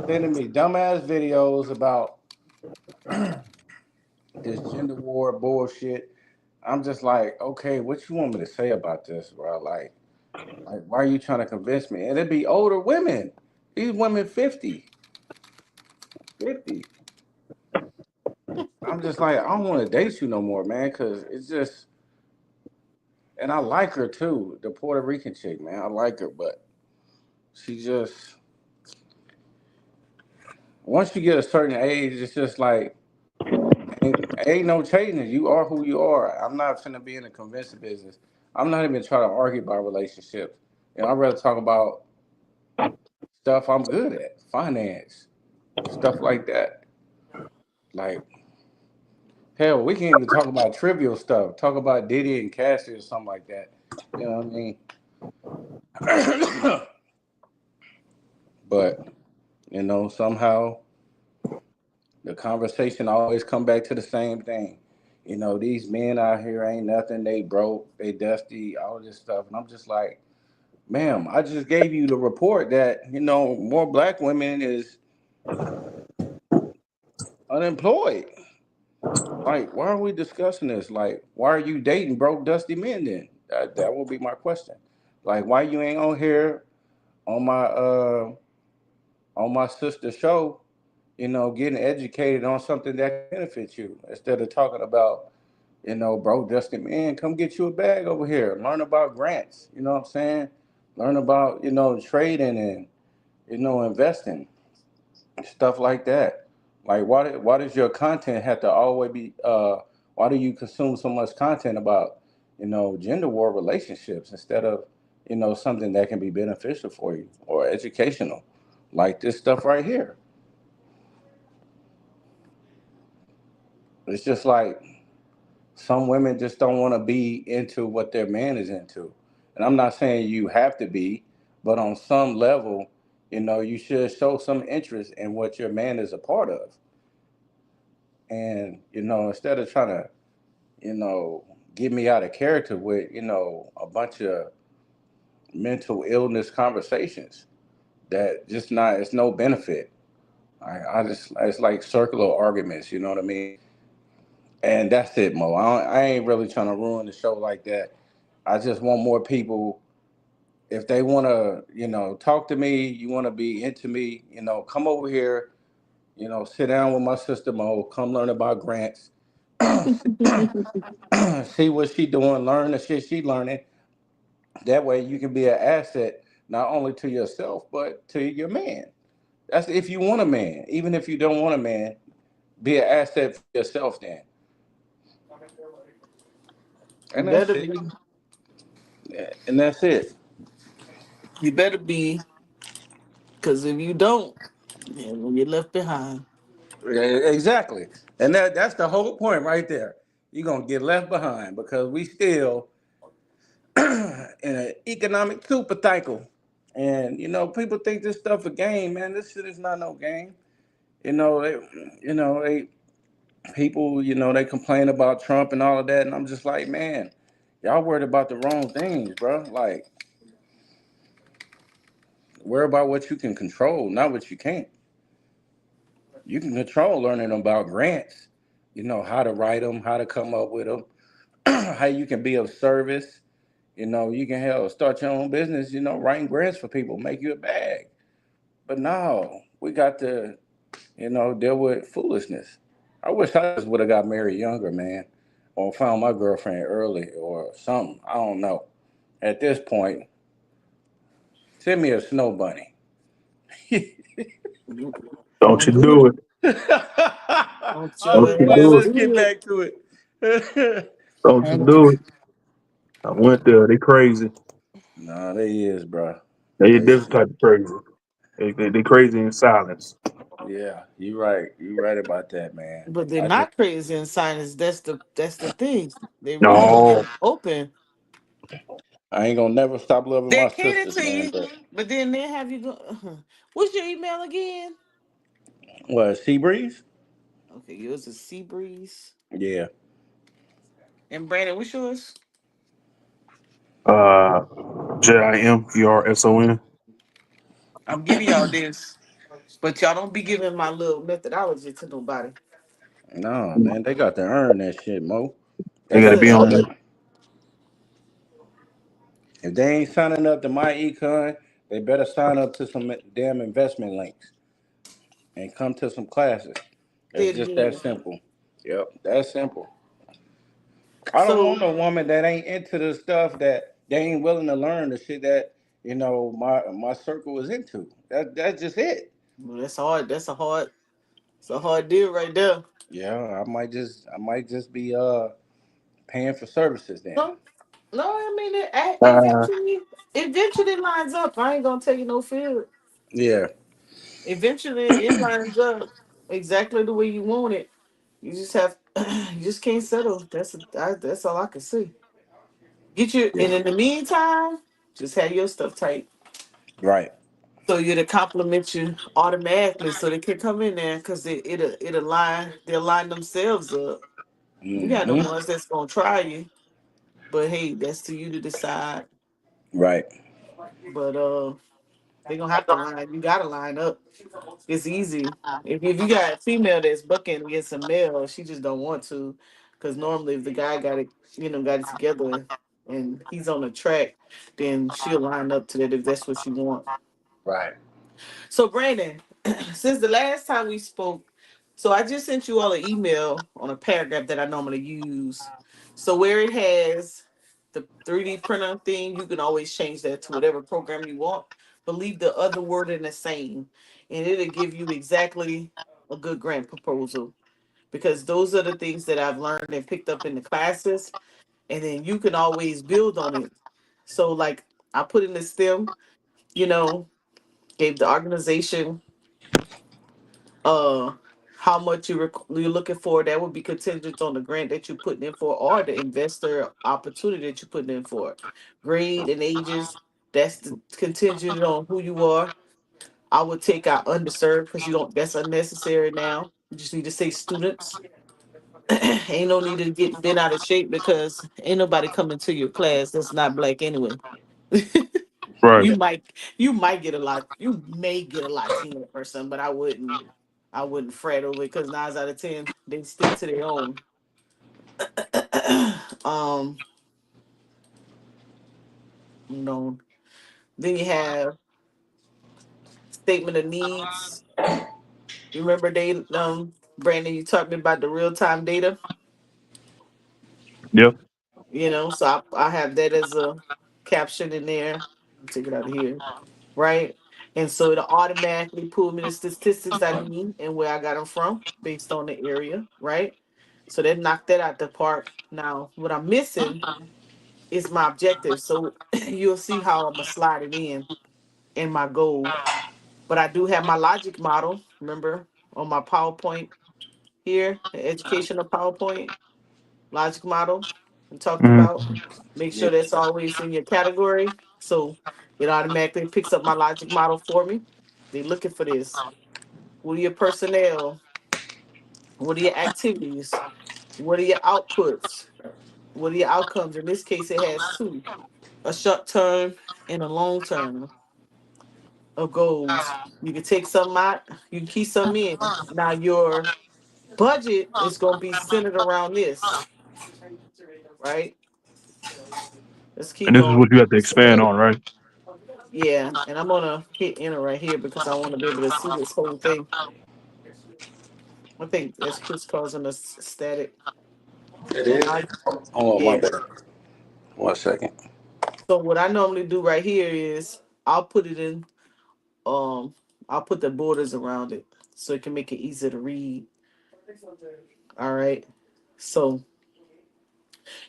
C: Sending me dumbass videos about this gender war bullshit. I'm just like, okay, what you want me to say about this, bro? Like, why are you trying to convince me? And it'd be older women. These women 50, 50. I'm just like, I don't want to date you no more, man, because it's just, and I like her too, the Puerto Rican chick, man. I like her, but she just, once you get a certain age, it's just like, ain't no changing it. You are who you are. I'm not finna be in the convincing business. I'm not even trying to argue about relationships. I'd rather talk about stuff I'm good at, finance, stuff like that. Like, hell, we can even talk about trivial stuff. Talk about Diddy and Cassie or something like that. You know what I mean? But somehow the conversation always come back to the same thing. These men out here ain't nothing. They broke, they dusty, all this stuff, and I'm just like, ma'am, I just gave you the report that more black women is unemployed. Like, why are we discussing this? Like, why are you dating broke, dusty men then? That will be my question. Like, why you ain't on here on my sister show, getting educated on something that benefits you instead of talking about, broke, dusty men, come get you a bag over here. Learn about grants, you know what I'm saying? Learn about, trading and, investing, stuff like that. Like, why does your content have to always be? Why do you consume so much content about, gender war relationships instead of, something that can be beneficial for you or educational, like this stuff right here? It's just like some women just don't want to be into what their man is into, and I'm not saying you have to be, but on some level, you should show some interest in what your man is a part of. And instead of trying to get me out of character with a bunch of mental illness conversations that just not it's no benefit. I just it's like circular arguments, you know what I mean? And that's it, Mo. I ain't really trying to ruin the show like that. I just want more people. If they want to, talk to me, you want to be into me, come over here, sit down with my sister Mo, come learn about grants, see what she doing, learn the shit she learning. That way you can be an asset not only to yourself but to your man. That's if you want a man. Even if you don't want a man, be an asset for yourself then.
A: You
C: And that's
A: better
C: it.
A: be.
C: And that's it.
A: You better be, because if you don't, then you're left behind.
C: Exactly. And that's the whole point right there. You're gonna get left behind because we still in an economic super cycle. And people think this stuff a game, man. This shit is not no game. They they people, they complain about Trump and all of that, and I'm just like, man, y'all worried about the wrong things, bro. Like, worry about what you can control, not what you can't. You can control learning about grants, how to write them, how to come up with them, how you can be of service. You can help start your own business, writing grants for people, make you a bag. But no, we got to, deal with foolishness. I wish I just would have got married younger, man, or found my girlfriend early or something. I don't know. At this point, send me a snow bunny.
B: Don't you
A: Don't do
B: do
A: it.
B: it.
A: Don't
C: I
A: you
B: Don't
C: was
B: you
A: ever
C: playing.
B: do it.
C: Let's
A: do
C: get
A: it.
C: back to it.
B: Don't you
A: And
B: do it. I went there. They crazy.
C: No, they is, bro.
B: They a
C: They
B: different
C: is.
B: type of crazy. They crazy in silence.
C: Yeah, you right. You right about that, man.
A: but they're
C: I just
A: not crazy in silence. That's the thing. They really
B: No,
A: get open.
C: I ain't gonna never stop loving
A: They
C: my
A: cater
C: sisters,
A: to
C: man.
A: you,
C: But
A: but then they have you go. What's your email again?
C: what, Sea Breeze?
A: Okay, yours is Seabreeze.
C: Yeah.
A: And Brandon, what's yours?
B: Uh, JIMERSON.
A: I'm giving y'all this, but y'all don't be giving my little methodology to nobody.
C: No, man, they got to earn that shit, Mo.
B: They
C: That's
B: got to
C: the
B: be
A: Look,
B: on
C: part.
B: there.
C: If they ain't signing up to my econ, they better sign up to some damn investment links and come to some classes.
A: say
C: It's
A: it
C: just that
A: again.
C: simple. Yep, that's simple. I don't want
A: So
C: no woman that ain't into the stuff that they ain't willing to learn the shit that my circle is into. That's just it.
A: well, that's hard. It's a hard deal right there.
C: Yeah, I might just be paying for services then.
A: No, no, I mean
B: Uh,
A: eventually lines up. I ain't gonna tell you no fear.
C: Yeah,
A: Eventually it lines up exactly the way you want it. You just have, you just can't settle. That's all I can say. Get your,
C: yeah,
A: and in the meantime, just have your stuff tight.
C: right.
A: So you to compliment you automatically, so they can come in there because it'll line they'll line themselves up. You got the
C: Hmm.
A: ones that's gonna try you, but hey, that's to you to decide.
C: Right.
A: But they gonna have to line. You gotta line up. It's easy. If you got a female that's bucking against a male, she just don't want to, because normally if the guy got it together and he's on the track, then she'll line up to that if that's what she want.
C: Right.
A: So Brandon, since the last time we spoke, so I just sent you all an email on a paragraph that I normally use. So where it has the 3D printer thing, you can always change that to whatever program you want, but leave the other word in the same, and it'll give you exactly a good grant proposal, because those are the things that I've learned and picked up in the classes, and then you can always build on it. So like I put in the STEM, you know, gave the organization uh how much you're looking for. That would be contingent on the grant that you're putting in for or the investor opportunity that you're putting in for. Grade and ages, that's the contingent on who you are. I would take out underserved because you don't, that's unnecessary now. You just need to say students. Ain't no need to get bent out of shape because ain't nobody coming to your class that's not black anyway.
B: right.
A: You might get a lot. You may get a Latino person, but I wouldn't fret over it because 9 out of 10 they stick to their own. um, you know. Then you have statement of needs. Remember Brandon, you talked me about the real time data.
B: Yep.
A: So I have that as a caption in there. Take it out of here, right? And so it'll automatically pull me the statistics I need and where I got them from based on the area, right? So that knocked that out the park. Now, what I'm missing is my objective. So you'll see how I'm gonna slide it in my goal. But I do have my logic model. Remember on my PowerPoint here, the educational PowerPoint logic model we talked about.
B: Mm-hmm.
A: Make
C: Yeah.
A: sure that's always in your category. So it automatically picks up my logic model for me. They're looking for this. What are your personnel? What are your activities? What are your outputs? What are your outcomes? In this case, it has two: a short term and a long term of goals. You can take some out, you can keep some in. Now, your budget is going to be centered around this, right? Let's
B: And
A: keep
B: this is
A: going.
B: what you have to expand on, right?
A: Yeah, and I'm going to hit enter right here because I want to be able to see this whole thing. I think that's Chris causing us static.
C: It
A: And
C: is.
A: I,
C: Oh, my
A: yeah.
C: bad. 1 second.
A: So what I normally do right here is I'll put it in, um, I'll put the borders around it so it can make it easier to read. All right. So,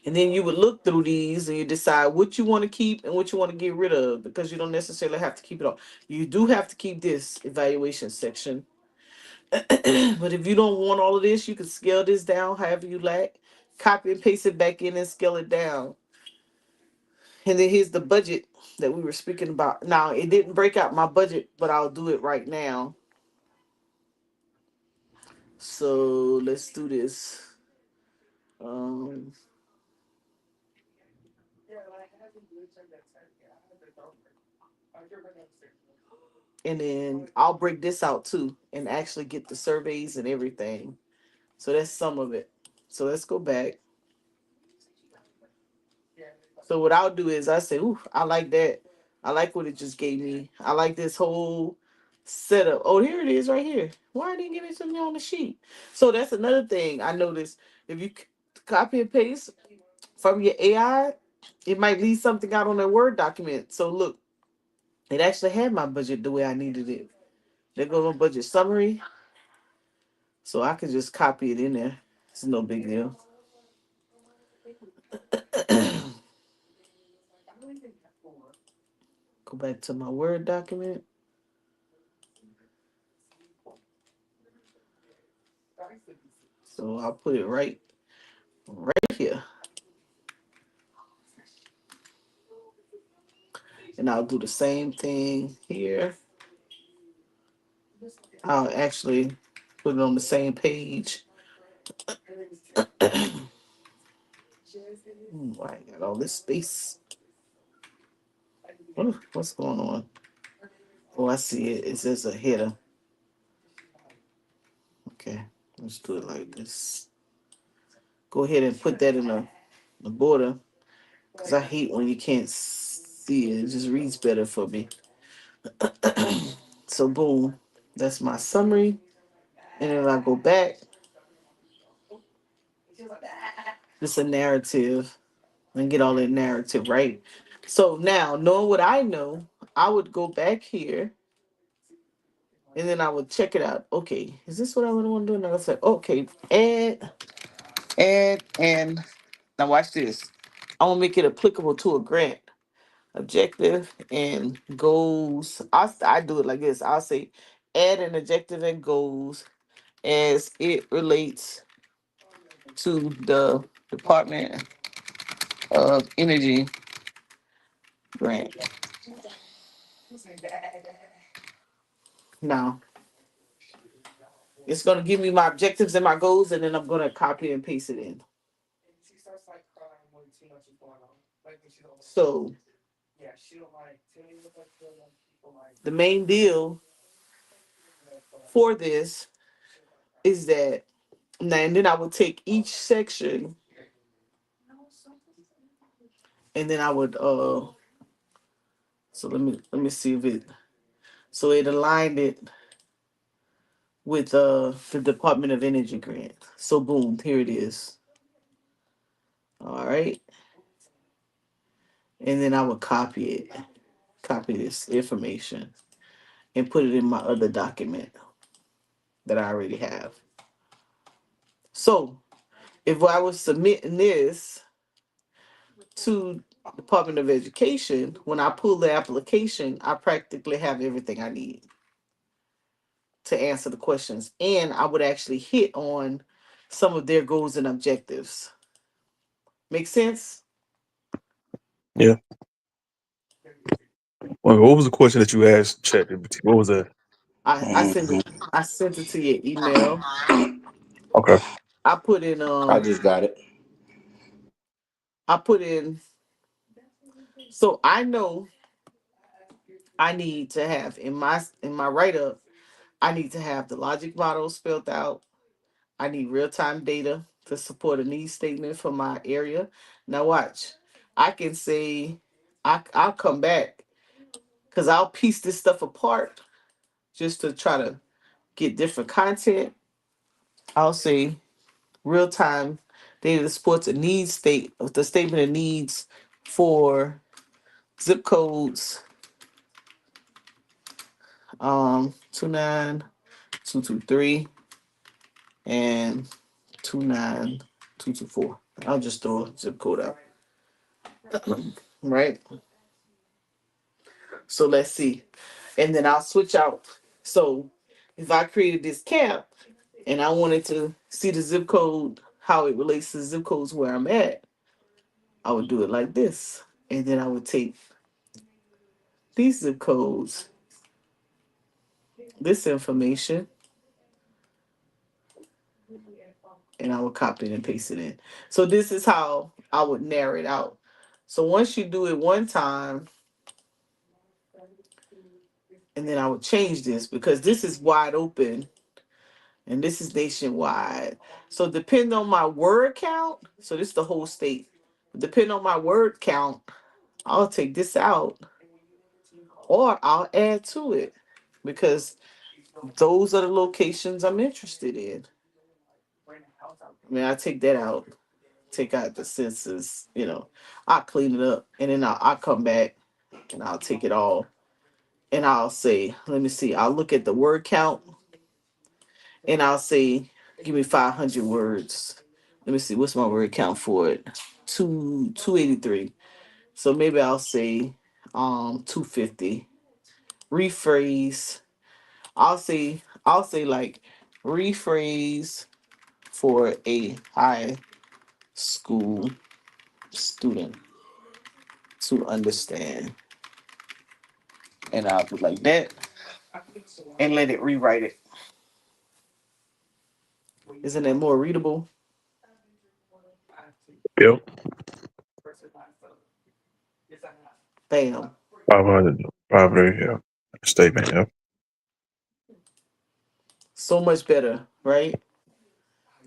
A: and then you would look through these and you decide what you want to keep and what you want to get rid of, because you don't necessarily have to keep it all. You do have to keep this evaluation section. But if you don't want all of this, you can scale this down however you like. Copy and paste it back in and scale it down. And then here's the budget that we were speaking about. Now, it didn't break out my budget, but I'll do it right now. So let's do this. Um, and then I'll break this out too and actually get the surveys and everything. So that's some of it. So let's go back. So what I'll do is I say, ooh, I like that. I like what it just gave me. I like this whole setup. Oh, here it is right here. Why didn't give it to me on the sheet? So that's another thing I noticed. If you copy and paste from your AI, it might leave something out on a Word document. So look, it actually had my budget the way I needed it. There goes my budget summary. So I can just copy it in there. It's no big deal. Go back to my Word document. So I'll put it right here. And I'll do the same thing here. I'll actually put it on the same page. Why I got all this space? What's going on? Oh, I see it. It says a header. Okay, let's do it like this. Go ahead and put that in the border because I hate when you can't see it. It just reads better for me. So boom, that's my summary. And then I go back. It's a narrative and get all that narrative right. So now, knowing what I know, I would go back here and then I would check it out. Okay, is this what I would want to do? And I would say, okay, and now watch this. I want to make it applicable to a grant. Objective and goals. I do it like this. I'll say add an objective and goals as it relates to the Department of Energy grant. Now, it's going to give me my objectives and my goals, and then I'm going to copy and paste it in. So, the main deal for this is that, and then I would take each section, and then I would, so let me see if it, so it aligned it with the Department of Energy grant. So boom, here it is. All right. And then I would copy this information and put it in my other document that I already have. So if I was submitting this to Department of Education, when I pull the application, I practically have everything I need to answer the questions. And I would actually hit on some of their goals and objectives. Make sense?
B: Yeah. Well, what was the question that you asked ChatGPT? What was that?
A: I sent it. I sent it to your email.
B: Okay.
A: I put in
C: I just got it.
A: I put in, so I know I need to have in my write up, I need to have the logic model spelled out. I need real time data to support a need statement for my area. Now watch, I can say I'll come back because I'll piece this stuff apart just to try to get different content. I'll say real time data that supports a need state of the statement of needs for zip codes 29223 and 29224. I'll just throw a zip code out. Right? So let's see. And then I'll switch out. So if I created this camp and I wanted to see the zip code, how it relates to the zip codes where I'm at, I would do it like this. And then I would take these zip codes, this information, and I would copy it and paste it in. So this is how I would narrow it out. So once you do it one time, and then I would change this because this is wide open and this is nationwide. So depending on my word count, so this is the whole state. Depending on my word count, I'll take this out or I'll add to it because those are the locations I'm interested in. I mean, I take that out, take out the census, I'll clean it up and then I'll come back and I'll take it all and I'll say, let me see, I'll look at the word count and I'll say, give me 500 words. Let me see, what's my word count for it? 283. So maybe I'll say 250. Rephrase. I'll say like rephrase for a high school student to understand. And I'll do like that and let it rewrite it. Isn't it more readable?
B: Yep.
A: Bam.
B: 500. 500. Yeah. Statement. Yep.
A: So much better, right?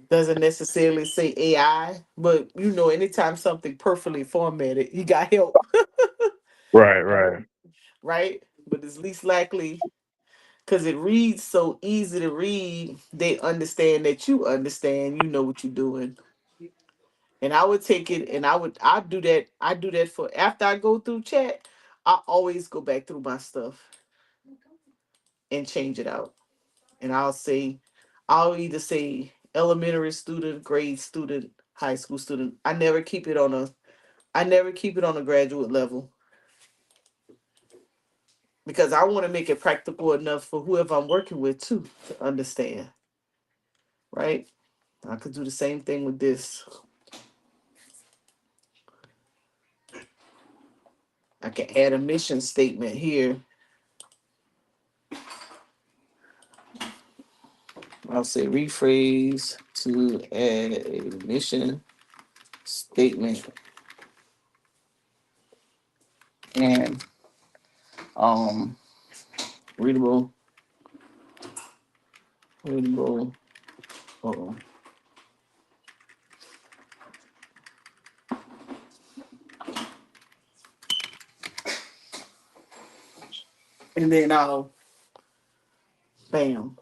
A: Doesn't necessarily say AI, but anytime something perfectly formatted, you got help,
B: Right. Right.
A: right? But it's least likely because it reads so easy to read, they understand that you understand, you know what you're doing. And I would take it and I do that for after I go through chat, I always go back through my stuff and change it out. And I'll either say elementary student, grade student, high school student. I never keep it on a graduate level because I want to make it practical enough for whoever I'm working with too to understand, right? I could do the same thing with this. I can add a mission statement here. I'll say rephrase to add a mission statement and um readable, readable. Oh, and then I'll bam.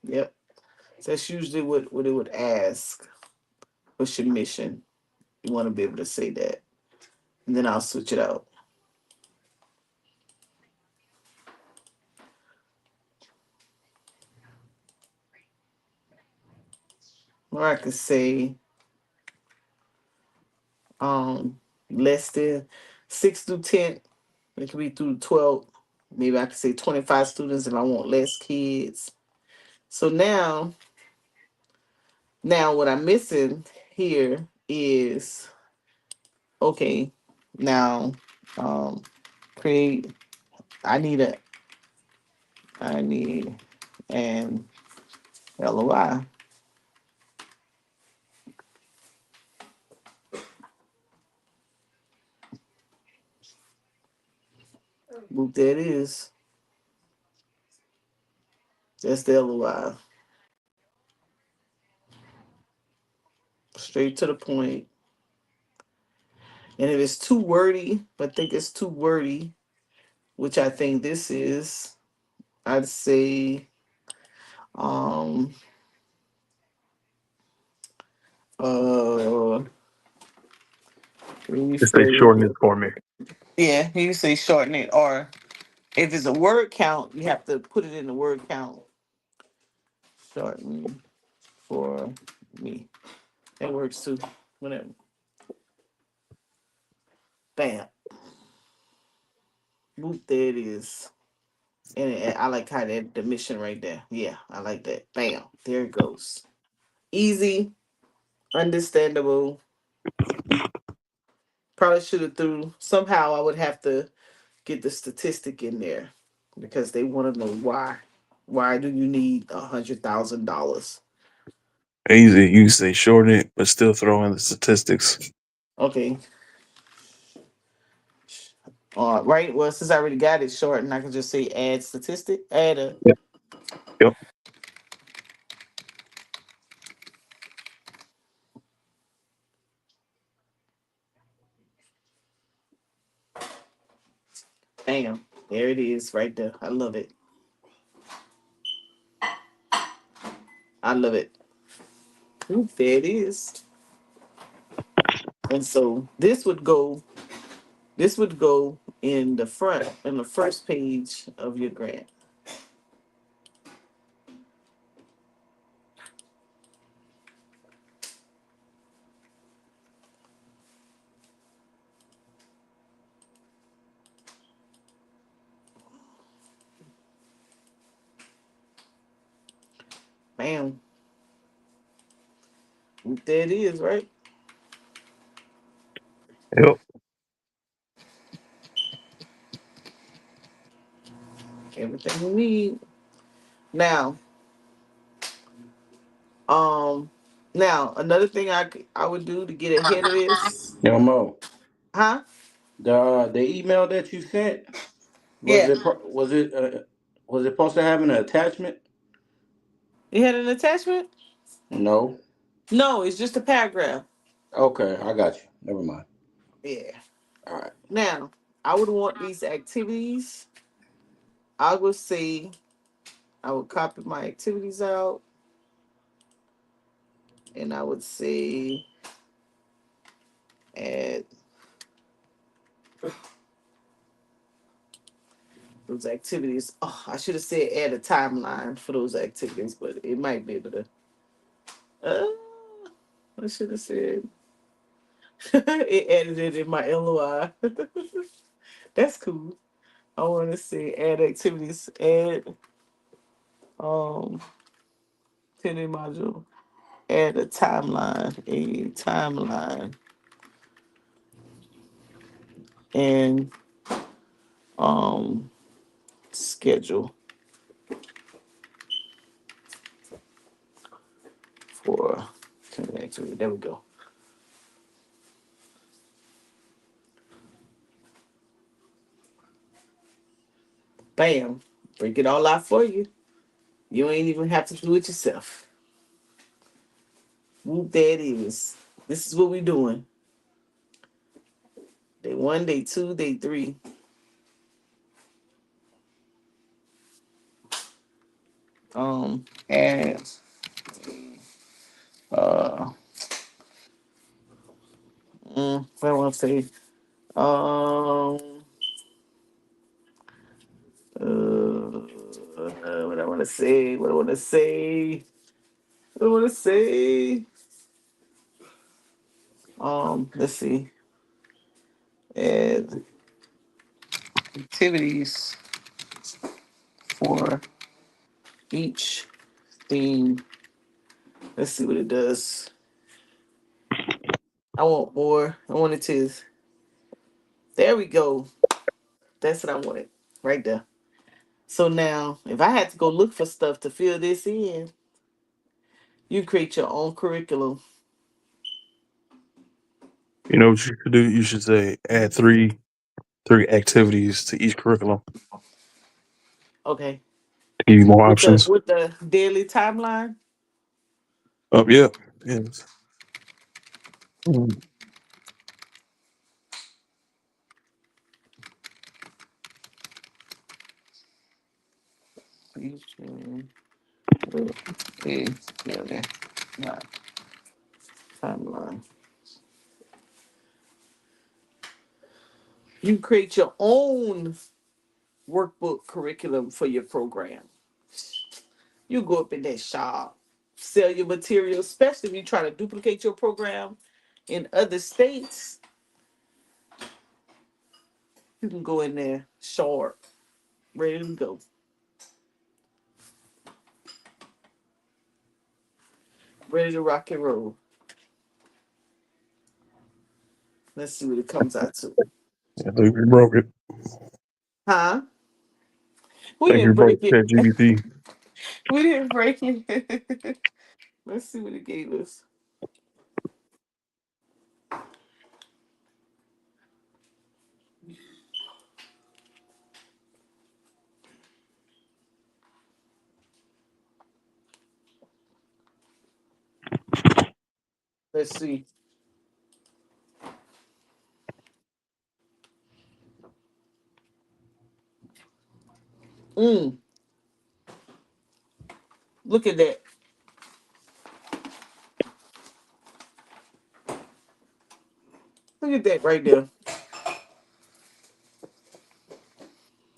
A: Yep. So that's usually what it would ask. What's your mission? You want to be able to say that. And then I'll switch it out. Or I could say um less than 6 through 10. It could be through 12. Maybe I could say 25 students if I want less kids. So now what I'm missing here is okay. Now um create I need an LOI. Boop, there it is. That's the LOI. Straight to the point. And if it's too wordy, but I think it's too wordy, which I think this is, I'd say um uh
B: Just they
A: rephrase
B: shorten it
A: it.
B: for me.
A: Yeah, you say shorten it, or if it's a word count, you have to put it in the word count. Shorten for me. That works too. Whatever. Bam. Boop, there it is. And I like how that the mission right there. Yeah, I like that. Bam. There it goes. easy, understandable. Probably should have threw somehow. I would have to get the statistic in there because they want to know why. Why do you need $100,000?
B: Easy. You say shorten it, but still throw in the statistics.
A: Okay. Right. Well, since I already got it short, and I can just say add statistic, add a
B: Yep. Yep.
A: bam. There it is, right there. I love it. I love it. Oop, there it is. And so this would go. This would go in the front, in the first page of your grant. Bam. Oop, there it is, right?
B: Yep.
A: Everything we need. Now, um, now another thing I would do to get ahead of this,
C: Yo, Mo,
A: huh?
C: the email that you sent was
A: Yeah,
C: was it supposed to have an attachment?
A: you had an attachment?
C: No.
A: No, it's just a paragraph.
C: Okay, I got you. Never mind.
A: Yeah.
C: All right.
A: Now, I would want these activities. I would say I would copy my activities out, and I would say add those activities. Oh, I should have said add a timeline for those activities, but it might be able to. Uh, I should have said it added it in my LOI. That's cool. I want to say add activities, add um 10 module, add a timeline, and um schedule for 10 activity. There we go. Bam. Break it all out for you. You ain't even have to do it yourself. Whoop, there it is. This is what we doing. Day 1, day 2, day 3. And uh, what I want to say. Um, what I want to say. What I want to say. What I want to say. Let's see. And activities for each theme. Let's see what it does. I want more. I want it to. There we go. That's what I wanted. Right there. So now, if I had to go look for stuff to fill this in, you create your own curriculum.
B: You know what you should do? You should say add three activities to each curriculum
A: Okay.
B: to give you more options.
A: With the daily timeline.
B: Yeah. Yes. Mm.
A: Each with a daily timeline. You create your own workbook curriculum for your program. You go up in that shop, sell your material, especially if you try to duplicate your program in other states. You can go in there short, ready to go. Ready to rock and roll. Let's see what it comes out to.
B: I think we broke it.
A: Huh?
B: I
A: We
B: think we
A: didn't
B: broke
A: break it.
B: ChatGPT.
A: We didn't break it. Let's see what it gave us. Let's see. Mm, look at that. Look at that right there.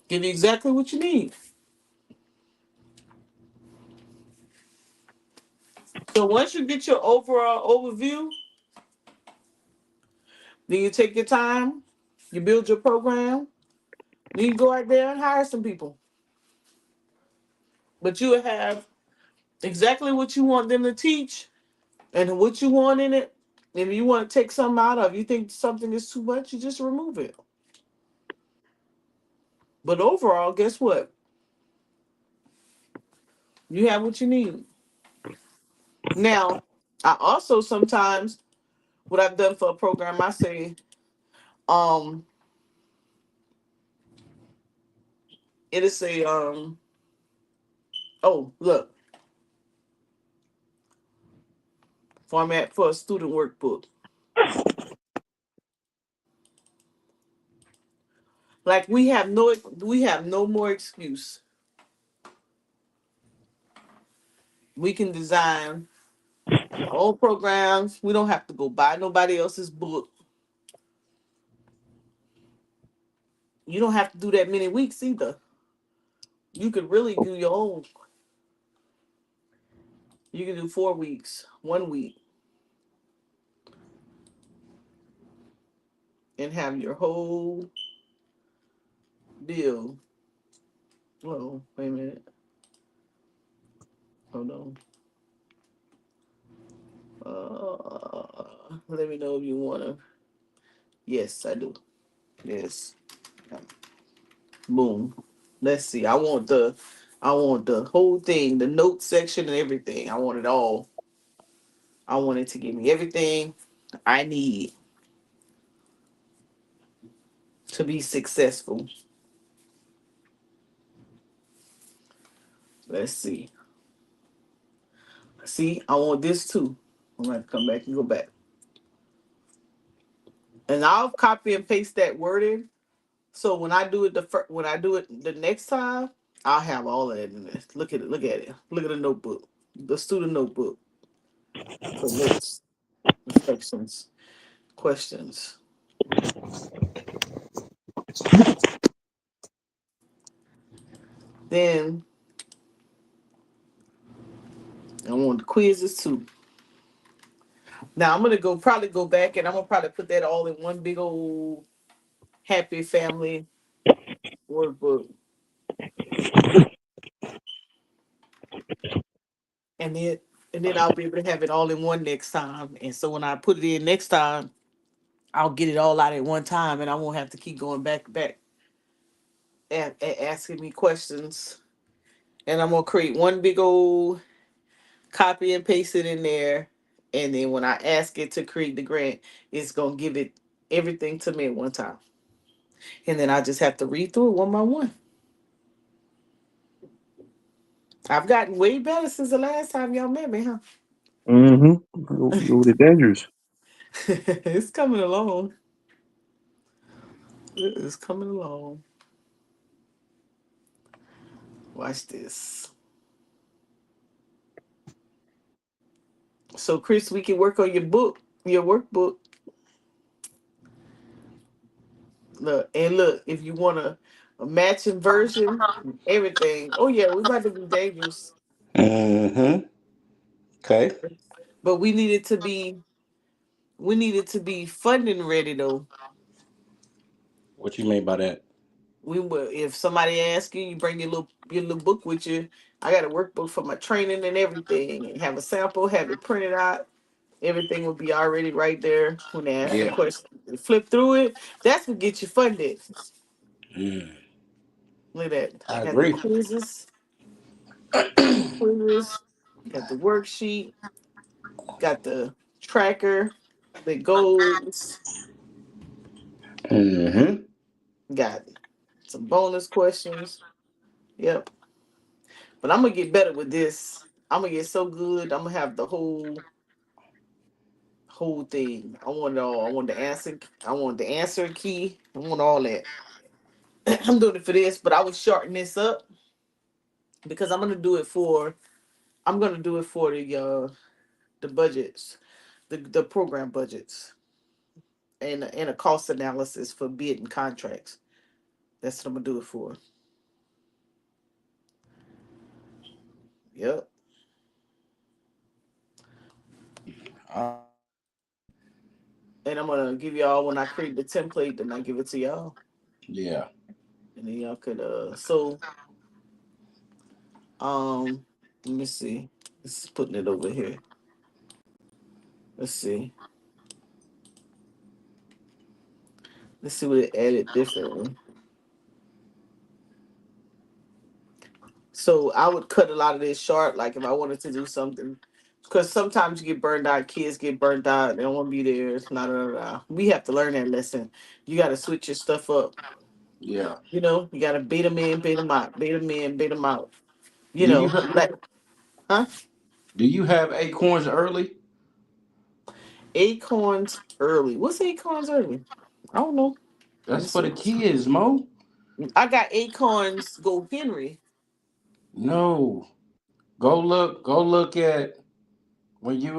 A: Give you exactly what you need. So once you get your overall overview, then you take your time, you build your program, then you go out there and hire some people. But you will have exactly what you want them to teach and what you want in it. If you want to take something out of, you think something is too much, you just remove it. But overall, guess what? You have what you need. Now, I also sometimes what I've done for a program, I say, um, it'll say, oh, look, format for a student workbook. Like we have no more excuse. We can design our own programs. We don't have to go buy nobody else's book. You don't have to do that many weeks either. You could really do your own. You can do 4 weeks, 1 week, and have your whole deal. Oh, wait a minute. Hold on. Let me know if you wanna. Yes, I do. Yes. Boom. Let's see. I want the whole thing, the note section and everything. I want it all. I want it to give me everything I need to be successful. Let's see. See, I want this too. I'm gonna come back and go back. And I'll copy and paste that wording. So when I do it the next time, I'll have all of it in this. Look at it. Look at it. Look at the notebook. The student notebook for notes, reflections, questions. Then I want the quizzes too. Now I'm gonna probably go back and I'm gonna probably put that all in one big old happy family workbook. And then I'll be able to have it all in one next time. And so when I put it in next time, I'll get it all out at one time and I won't have to keep going back and asking me questions. And I'm gonna create one big old copy and paste it in there. And then when I ask it to create the grant, it's gonna give it everything to me at one time. And then I just have to read through it one by one. I've gotten way better since the last time y'all met me, huh?
B: Mm-hmm. Over the dangerous.
A: It's coming along. It is coming along. Watch this. So, Chris, we can work on your workbook. Look, and look, if you want a matching version, everything. Oh yeah, we about to be dangerous.
C: Mm-hmm. Okay.
A: But we needed to be funding ready though.
C: What you mean by that?
A: we will. If somebody asks you, you bring your little book with you. I got a workbook for my training and everything, and have a sample, have it printed out. Everything will be already right there when they ask the
C: Yeah.
A: question. Flip through it. That's what gets you funded.
C: Mm,
A: Look at that.
C: I
A: Got the
C: agree.
A: quizzes, quizzes. Got the worksheet. Got the tracker, the goals.
C: Mm-hmm.
A: Got some bonus questions. Yep. But I'm gonna get better with this. I'm gonna get so good. I'm gonna have the whole thing. I want it all. I want the answer. I want the answer key. I want all that. I'm doing it for this, but I would shorten this up because I'm gonna do it for. I'm gonna do it for the budgets, the program budgets, and a cost analysis for bid and contracts. That's what I'm gonna do it for. Yep.
C: Uh,
A: And I'm gonna give y'all when I create the template, then I give it to y'all,
C: yeah.
A: and then y'all could so let me see. This is putting it over here. Let's see. Let's see what it added differently. So I would cut a lot of this short, like if I wanted to do something, because sometimes you get burned out. Kids get burned out. They don't want to be there. It's not. We have to learn that lesson. You got to switch your stuff up.
C: Yeah.
A: You got to bait them in, bait them out, bait them in, bait them out.
C: Do you
A: Like, huh?
C: do you have acorns early?
A: Acorns early. What's acorns early? I don't know. Let me
C: That's for the
A: see.
C: kids, Mo.
A: I got acorns go Henry.
C: No. Go look at when you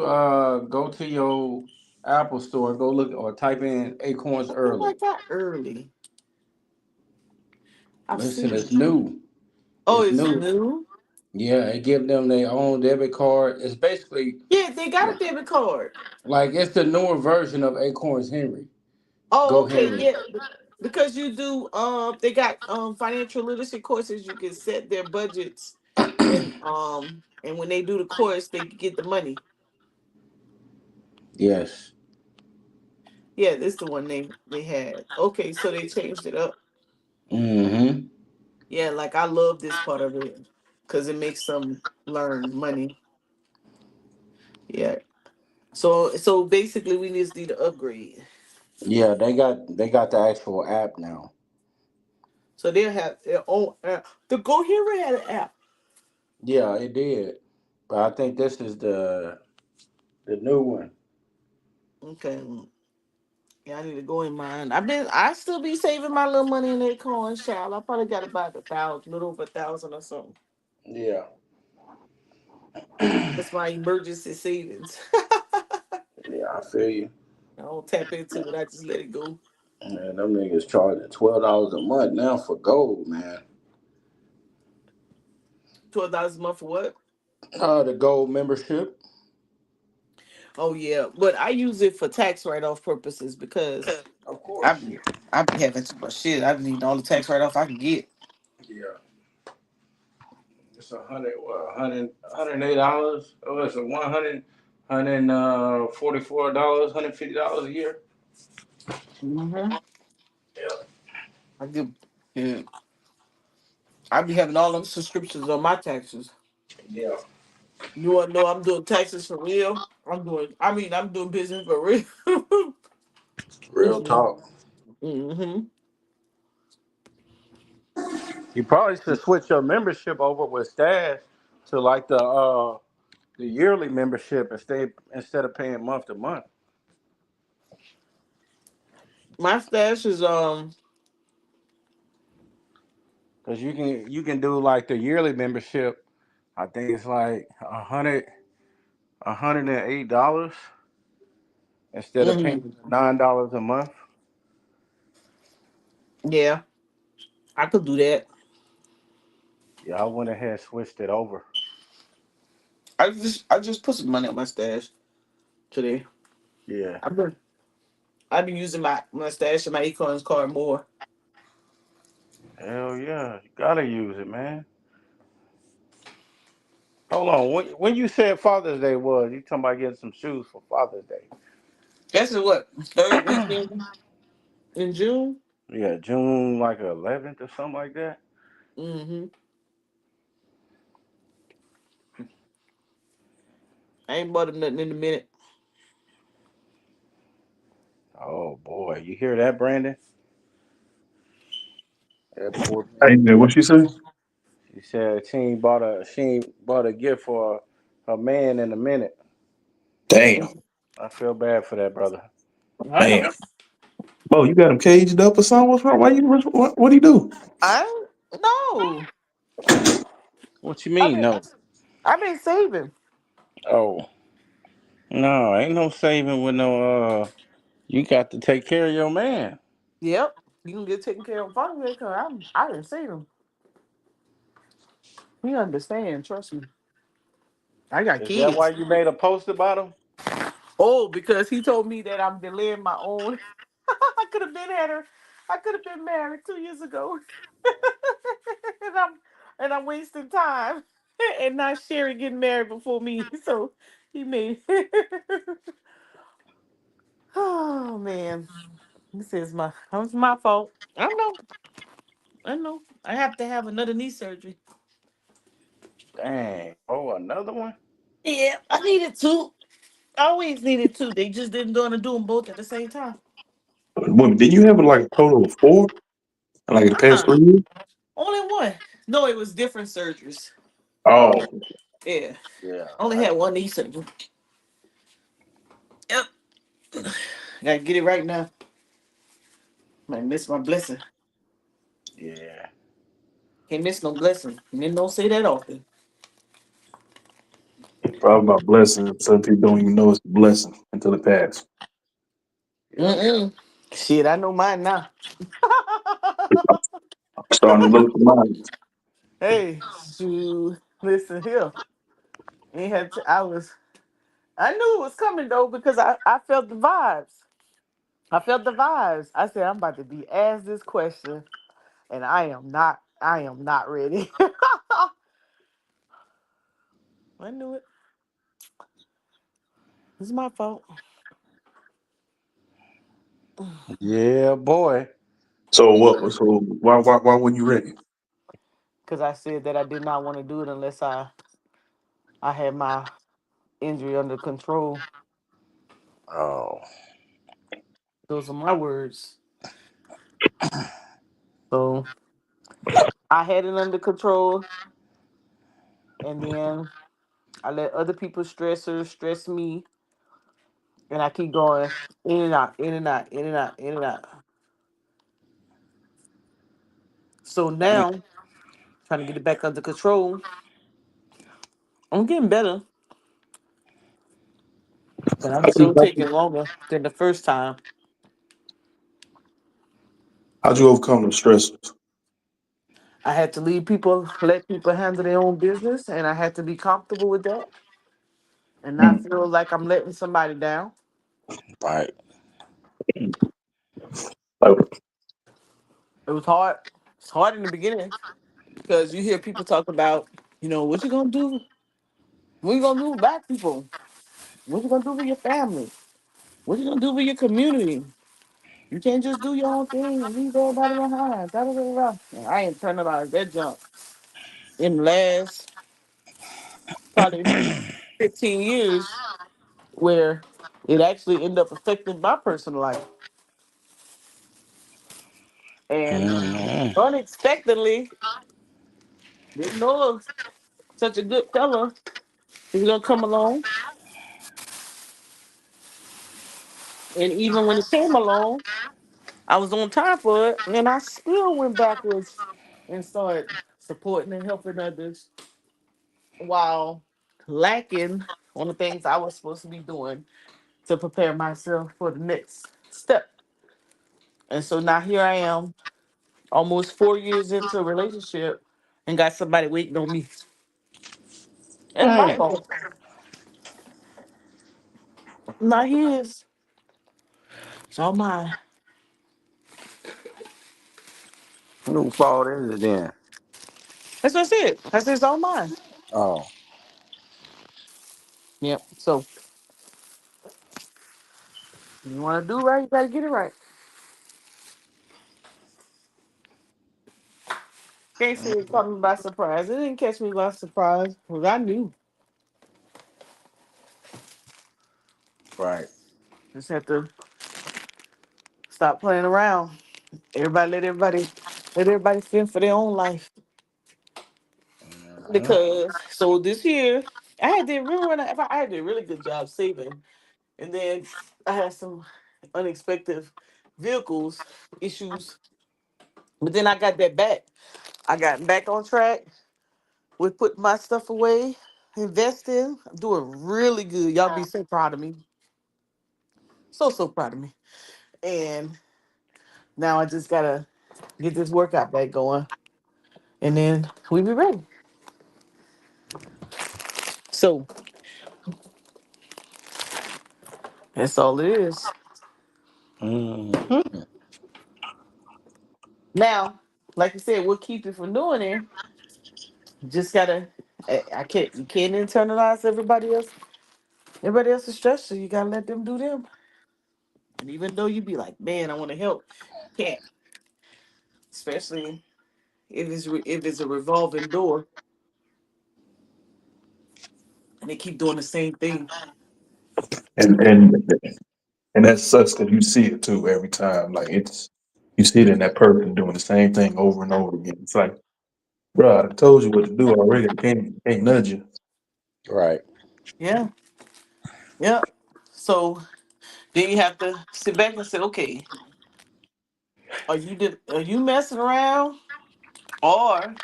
C: go to your Apple store, go look or type in acorns
A: What do I
C: early.
A: got early? I've
C: Listen,
A: seen
C: it's
A: it.
C: new.
A: Oh,
C: It's
A: it's
C: new.
A: new.
C: Yeah, it give them their own debit card. It's basically
A: Yeah, they got a debit card.
C: like it's the newer version of Acorns Henry.
A: Oh,
C: Go
A: okay,
C: Henry.
A: yeah. Because you do they got financial literacy courses, you can set their budgets and when they do the course they get the money.
C: Yes.
A: Yeah, this is the one they had. Okay, so they changed it up.
C: Mm-hmm.
A: Yeah, like I love this part of it because it makes them learn money. Yeah. So basically we just need to upgrade.
C: Yeah, they got the actual app now.
A: So they'll have their own app. The Go Hero had an app.
C: Yeah, it did. But I think this is the new one.
A: Okay. Yeah, I need to go in mine. I still be saving my little money in that coins, child. I probably got about 1,000, little over 1,000 or something.
C: Yeah.
A: That's my emergency savings.
C: Yeah, I feel you.
A: I don't tap into it. I just let it go.
C: Man, them niggas charging $12 a month now for gold, man.
A: $12 a month for what?
C: The gold membership.
A: Oh yeah, but I use it for tax write off purposes because
C: Of
A: I
C: course.
A: be I be having too much shit. I need all the tax write off I can get.
C: Yeah. It's $108. Oh, it's a $144, $150 a year.
A: Mm-hmm.
C: Yeah.
A: I get yeah. I be having all them subscriptions on my taxes.
C: Yeah.
A: You wanna know I'm doing taxes for real? I'm doing business for real.
C: Real talk.
A: Mm-hmm.
C: You probably should switch your membership over with Stash to like the yearly membership instead of paying month to month.
A: My stash is
C: Cause you can do like the yearly membership. I think it's like $108 instead of
A: mhm.
C: paying $9 a month.
A: Yeah, I could do that.
C: Yeah, I went ahead and switched it over.
A: I just put some money on my stash today.
C: Yeah.
A: I've been using my stash and my Acorns card more.
C: Hell yeah, you gotta use it, man. Hold on. When you said Father's Day was, you talking about getting some shoes for Father's Day?
A: That's the what? Third weekend in June?
C: Yeah, June like 11th or something like that.
A: Mm-hmm. I ain't bought him nothing in a minute.
C: Oh boy, you hear that, Brandon? That poor
B: Hey,
C: man.
B: what she say?
C: She said she ain't bought a gift for her man in a minute.
B: Damn,
C: I feel bad for that brother.
A: I know.
B: damn. Oh, you got him caged up or something? What's wrong? Why you? What do you do?
A: I don't know.
C: What you
A: I've
C: mean?
A: been
C: No.
A: I've been saving.
C: Oh no, ain't no saving with no. You got to take care of your man.
A: Yep. You can get taken care of finally because I didn't see him. He understand, trust me. I got
C: Is that why
A: kids.
C: you made a post about him?
A: Oh, because he told me that I'm delaying my own. I could have been had her. I could have been married 2 years ago. and I'm wasting time. And not Sherry getting married before me. So he made oh man. This is my fault. I know. I know. I have to have another knee surgery.
C: Dang. Oh, another one?
A: Yeah, I needed two. I always needed two. They just didn't want to do them both at the same time.
B: Women, did you have like a total of four in like the past
A: Uh-uh.
B: 3 years?
A: Only one. No, it was different surgeries.
C: Oh,
B: Oh,
A: Yeah.
C: yeah.
A: Only had one knee surgery. Yep. Gotta get it right now. Might miss my blessing.
C: Yeah.
A: Can't miss no blessing. Men don't say that often.
B: probably my blessing. Some people don't even know it's a blessing until it passes.
C: Yep.
A: Mm-mm. Shit, I know mine now.
B: I'm starting to look for mine.
A: Hey, shoot. Listen here. Ain't had to, I knew it was coming though because I felt the vibes. I felt the vibes. I said I'm about to be asked this question, and I am not ready. I knew it. It's my fault.
C: Yeah, boy.
B: So what? So why weren't you ready?
A: Because I said that I did not want to do it unless I had my injury under control.
C: Oh.
A: Those are my words. So I had it under control, and then I let other people's stressors stress me, and I keep going in and out, in and out, in and out, in and out. So
C: Mm.
A: now, trying to get it back under control, I'm getting better, but I'm still taking longer than the first time.
B: How'd you overcome the stressors?
A: I had to let people handle their own business, and I had to be comfortable with that and not
B: Mm.
A: feel like I'm letting somebody down.
C: Right.
B: Like,
A: It was hard. It's hard in the beginning because you hear people talk about, what you gonna do? What you gonna do with black people? What you gonna do with your family? What you gonna do with your community? You can't just do your own thing and leave everybody behind. Da, da, da, da. And I ain't internalized that junk in the last probably 15 years where it actually ended up affecting my personal life. And
C: Mm-hmm.
A: unexpectedly, didn't know such a good fella is gonna come along. And even when it came along, I was on time for it, and I still went backwards and started supporting and helping others while lacking on the things I was supposed to be doing to prepare myself for the next step. And so now here I am, almost 4 years into a relationship, and got somebody waiting on me. That's my
C: Man.
A: fault, not his. It's all mine.
C: Who fault is it then?
A: That's what I said. That's his own mind.
C: Oh,
A: Yep. So you want to do right, you got to get it right. Can't say it caught me by surprise. It didn't catch me by surprise because I knew.
C: right.
A: Just have to stop playing around. Everybody fend for their own life.
C: Mhm.
A: Because so this year I had did remember when I had did a really good job saving, and then I had some unexpected vehicles issues, but then I got that back. I got back on track with putting my stuff away, investing. I'm doing really good. Y'all be so proud of me. So proud of me. And now I just gotta get this workout back going, and then we be ready. So that's all it is.
C: Mhm.
A: Now, like I said, we'll keep it from doing it. Just gotta. I can't. You can't internalize everybody else. Everybody else's stress, so you gotta let them do them. And even though you be like, man, I want to help, can't. Especially if it's a revolving door and they keep doing the same thing.
B: and and that sucks because you see it too every time. Like it's you see it in that person doing the same thing over and over again. It's like, bro, I told you what to do already. I can't nudge you.
C: Right.
A: Yeah. Yep. So then you have to sit back and say, okay, are you messing around, or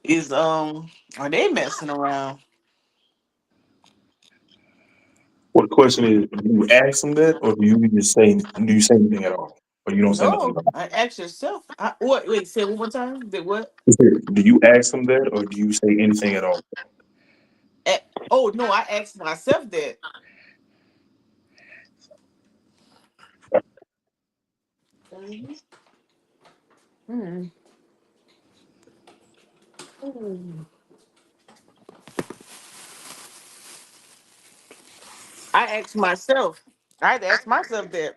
A: is are they messing around?
B: Well, the question is, do you ask them that, or do you say anything at all, or you don't say nothing at
A: No,
B: all?
A: I ask yourself. Wait, say it one more time. Did what?
B: Do you ask them that, or do you say anything at all?
A: Oh no, I asked myself that. Mhm. Mhm. Mhm. I asked myself. I had to ask myself that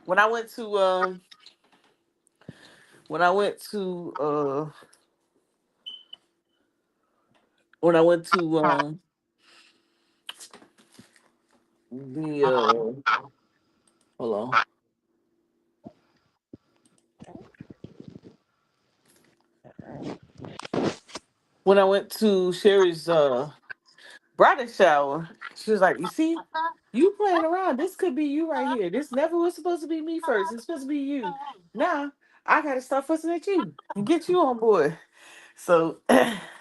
A: when I went to when I went to when I went to the hold on, when I went to Sherry's bridal shower, she was like, "You see, you playing around. This could be you right here. This never was supposed to be me first. It's supposed to be you. Now I gotta start fussing at you and get you on board." So,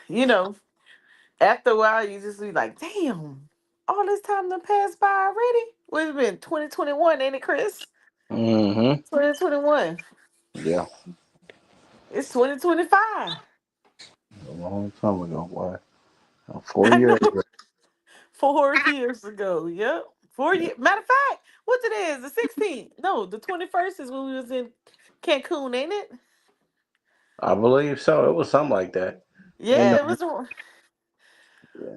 A: you know, after a while, you just be like, "Damn, all this time done passed by already." What it been 2021, ain't it, Chris?
C: Mm-hmm.
A: 2021.
C: Yeah.
A: It's 2025.
C: A long time ago, boy. 4
A: I
C: years
A: know.
C: ago.
A: 4 years ago. Yep. 4 years. Matter of fact, what it is, the 16th. No, the 21st is when we was in Cancun, ain't it?
C: I believe so. It was something like that. You
A: Yeah,
C: know, yeah,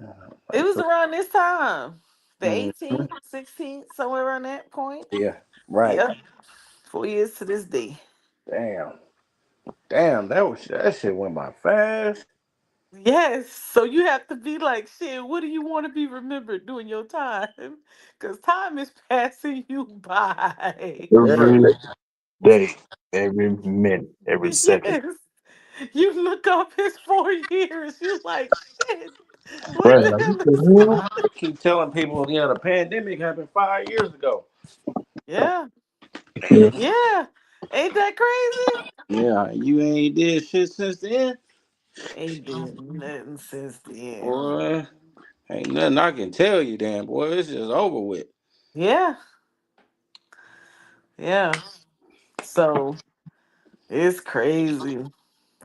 A: it
C: like
A: was
C: three.
A: around this time. The
C: Mm-hmm.
A: 18th, 16th, somewhere around that point.
C: Yeah. Right.
A: Yep. 4 years to this day.
C: Damn. Damn. That shit went by fast.
A: Yes. So you have to be like, shit, what do you want to be remembered during your time? Because time is passing you by.
B: Every
C: Literally.
B: day, every minute, every second.
A: Yes. You look up, it's 4 years. You like, shit. What
B: Right?
A: the
B: Like what
A: hell is
B: the hell?
C: They keep telling people, the pandemic happened 5 years ago.
A: Yeah.
B: Yeah.
A: Yeah. Ain't that crazy?
C: Yeah, you ain't did shit since then.
A: Ain't did nothing since then.
C: Boy, ain't nothing I can tell you, damn boy. It's just over with.
A: Yeah. Yeah. So it's crazy.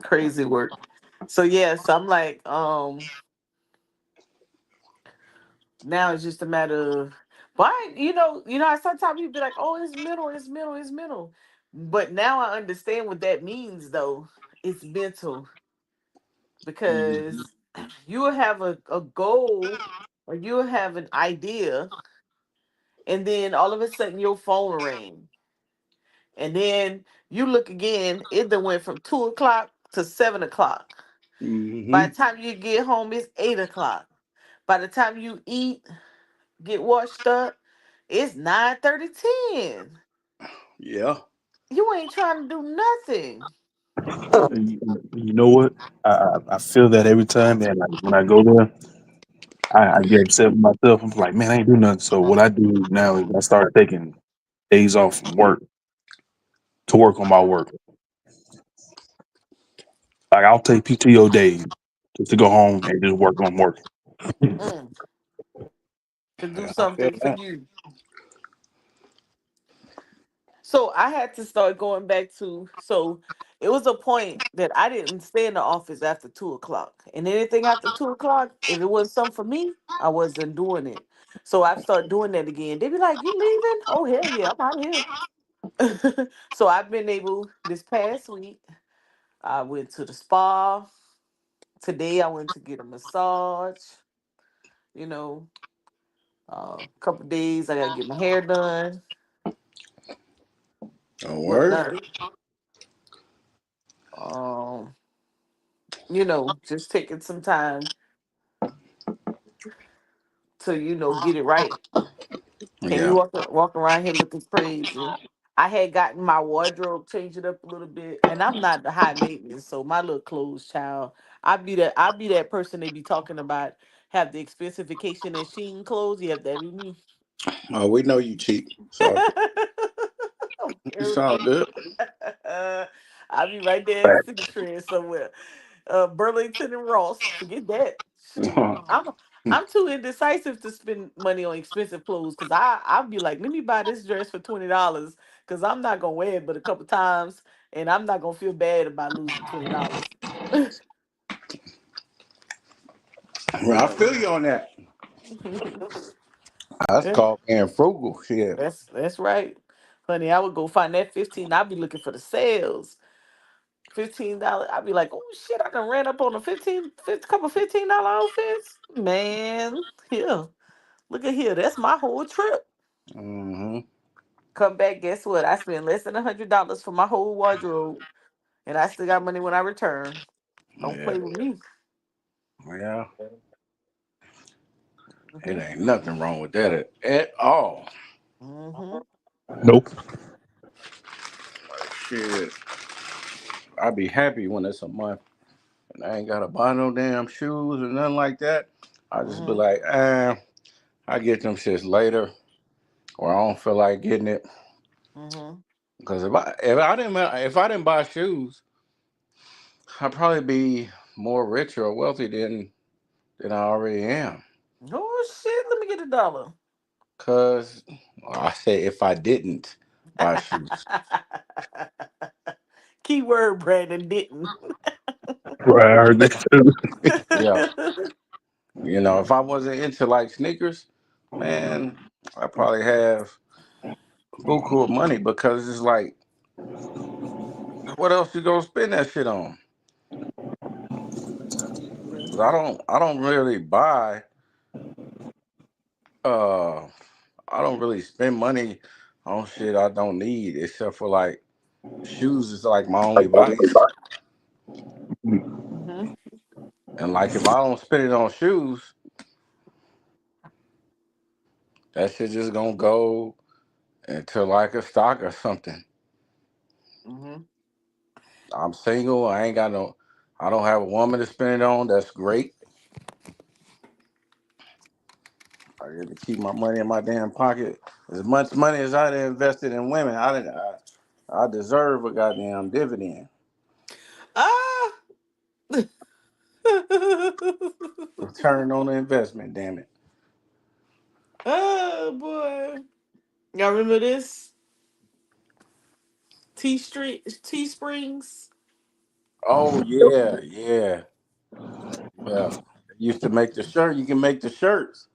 A: Crazy work. So yes, I'm like, now it's just a matter of, but you know, I sometimes you be like, oh, it's mental, it's mental, it's mental. But now I understand what that means, though. It's mental
C: Mhm.
A: because you will have a goal or you'll have an idea, and then all of a sudden your phone will ring. And then you look again, it done went from 2 o'clock to 7 o'clock. By
C: Mhm.
A: the time you get home, it's 8 o'clock. By the time you eat, get washed up, it's 9:30, 10.
C: Yeah.
A: You ain't trying to do nothing.
B: You know what? I feel that every time, and like when I go there, I get upset with myself. I'm like, man, I ain't do nothing. So what I do now is I start taking days off from work to work on my work. Like I'll take PTO days just to go home and just work on work.
A: Mm, to do
C: Yeah, I feel
A: something for
C: that.
A: you. So I had to start going back to, so it was a point that I didn't stay in the office after 2 o'clock. And anything after 2 o'clock, if it wasn't something for me, I wasn't doing it. So I've started doing that again. They be like, "You leaving? Oh hell yeah, I'm out of here." So I've been able this past week. I went to the spa. Today I went to get a massage. You know, a couple days I gotta get my hair done,
C: A word.
A: whatnot. Um, just taking some time to get it right. Can't be
C: Yeah.
A: walking around here looking crazy. I had gotten my wardrobe changed it up a little bit, and I'm not the high maintenance, so my little clothes, child. I be that person they be talking about. Have the expensification and Sheen clothes. Yeah, that be me.
C: Oh, we know you cheap. So
A: Okay,
C: it's all good.
A: I'll be right there in City Trend somewhere. Burlington and Ross. Forget that. Shoot. I'm too indecisive to spend money on expensive clothes because I'll be like, let me buy this dress for $20 because I'm not gonna wear it but a couple times and I'm not gonna feel bad about losing $20.
C: Well, I
A: Yeah.
C: feel you on that. That's
A: Yeah,
C: called being frugal. Shit.
A: that's right. Honey, I would go find that 15. I'll be looking for the sales. $15. I'd be like, oh shit, I done ran up on a 50 couple $15 outfits. Man, here. Look at here. That's my whole trip.
C: Hmm.
A: Come back, guess what? I spent less than $100 for my whole wardrobe, and I still got money when I return. Don't
C: Yeah.
A: play with me.
C: Yeah. It
A: Hmm.
C: ain't nothing wrong with that at all.
A: Hmm.
B: Nope.
C: Shit. I be happy when it's a month and I ain't gotta buy no damn shoes or nothing like that. I just be
A: Hmm.
C: like, I get them shits later, or I don't feel like getting it.
A: Hmm.
C: Because if I didn't buy shoes, I'd probably be more rich or wealthy than I already am.
A: Oh shit! Let me get $1.
C: Cause I say if I didn't buy shoes,
A: Keyword Brandon didn't.
B: Right, I heard that too.
C: yeah, if I wasn't into like sneakers, man, I probably have buku of money because it's like, what else you gonna spend that shit on? 'Cause I don't really buy. Uh, I don't really spend money on shit I don't need, except for like shoes is like my only vice.
A: Hmm.
C: And like if I don't spend it on shoes, that shit just gonna go into like a stock or something.
A: Hmm.
C: I'm single. I don't have a woman to spend it on. That's great. I get to keep my money in my damn pocket. As much money as I done invested in women, I deserve a goddamn dividend.
A: Ah.
C: Return on the investment, damn it.
A: Oh boy. Y'all remember this? T Springs?
C: Oh yeah, yeah, yeah. Used to make the shirt. You can make the shirts.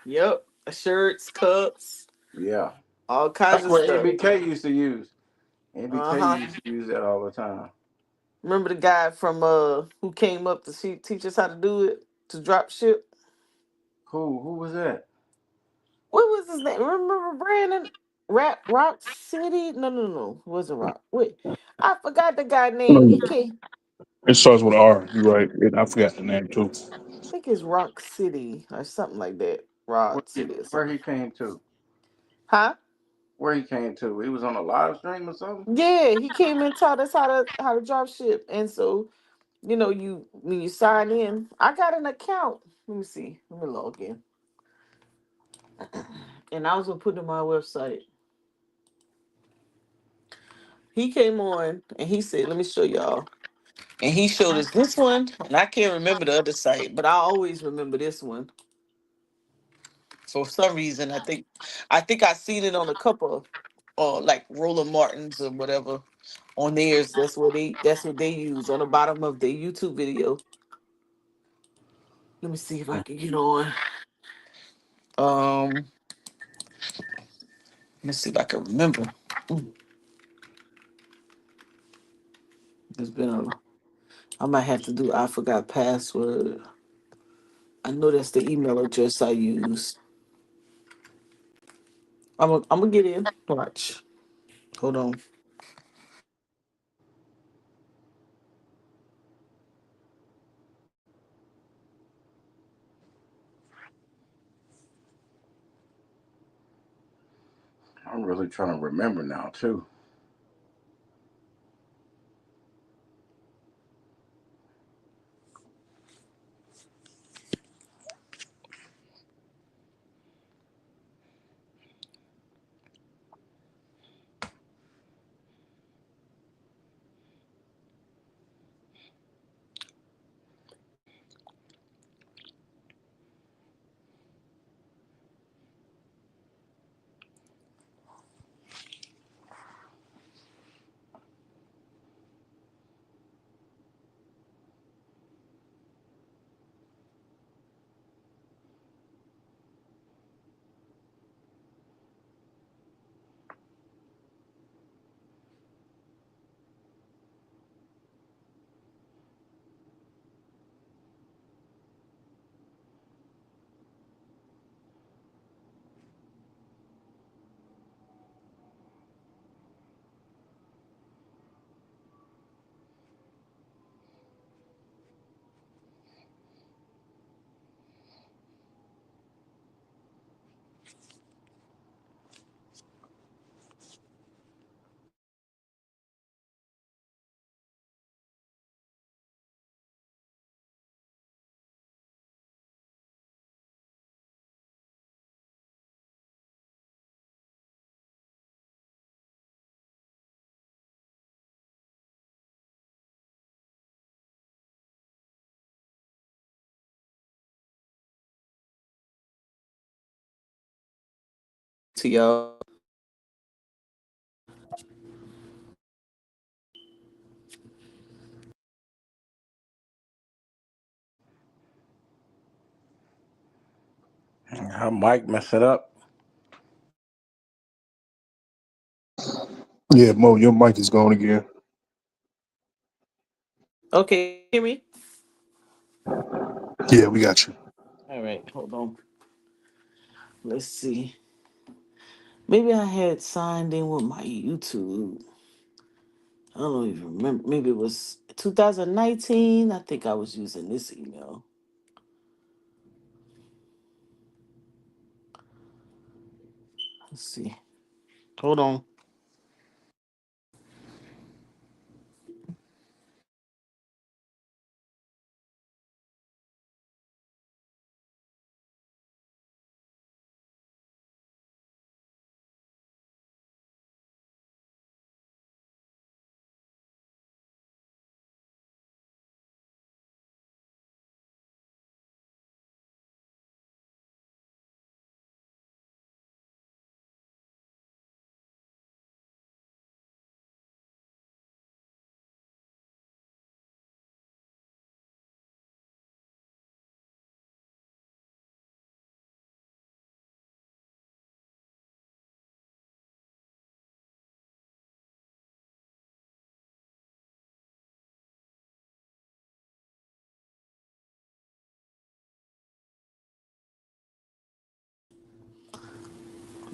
A: Yep. Shirts, cups,
C: Yeah,
A: all kinds
C: that's
A: of
C: what
A: stuff.
C: ABK used to use. MBK
A: Uh-huh.
C: used to use that all the time.
A: Remember the guy from who came up to teach us how to do it, to drop ship?
C: Who was that?
A: What was his name? Remember Brandon? Rock City? No. It wasn't Rock. Wait. I forgot the guy name. He came.
B: It starts with R. You're right. I forgot the name too.
A: I think it's Rock City or something like that. Rod City or
C: Where
A: something.
C: he came to?
A: Huh?
C: Where he came to? He was on a live stream or something.
A: Yeah, he came and taught us how to drop ship. And so, you when you sign in, I got an account. Let me see. Let me log in. And I was gonna put it on my website. He came on and he said, "Let me show y'all." And he showed us this one, and I can't remember the other site, but I always remember this one. For some reason, I think I seen it on a couple, like Roland Martins or whatever, on theirs. That's what they use on the bottom of their YouTube video. Let me see if I can get on. Um, let me see if I can remember. Mm, It's been a. I might have to do. I forgot password. I know that's the email address I use. I'm gonna get in. Watch. Hold on.
C: I'm really trying to remember now too.
A: To y'all.
C: How Mike mess it up?
B: Yeah, Mo, your mic is gone again.
A: Okay, hear me?
B: Yeah, we got you.
A: All right, hold on. Let's see. Maybe I had signed in with my YouTube. I don't even remember. Maybe it was 2019. I think I was using this email. Let's see. Hold on.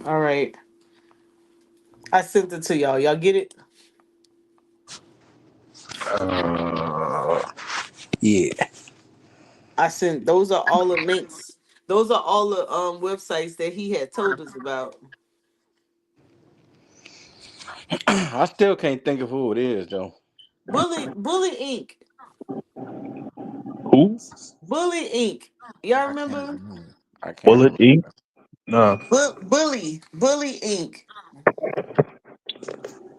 A: All right. I sent it to y'all. Y'all get it?
C: Uh, yeah.
A: I sent those are all the links. Those are all the websites that he had told us about.
C: I still can't think of who it is though.
A: Bully Inc.
B: Who?
A: Bully Inc. Y'all
C: I can't
A: remember?
C: remember. I can't
B: Bullet
C: remember.
B: Ink? No,
A: Bully Inc.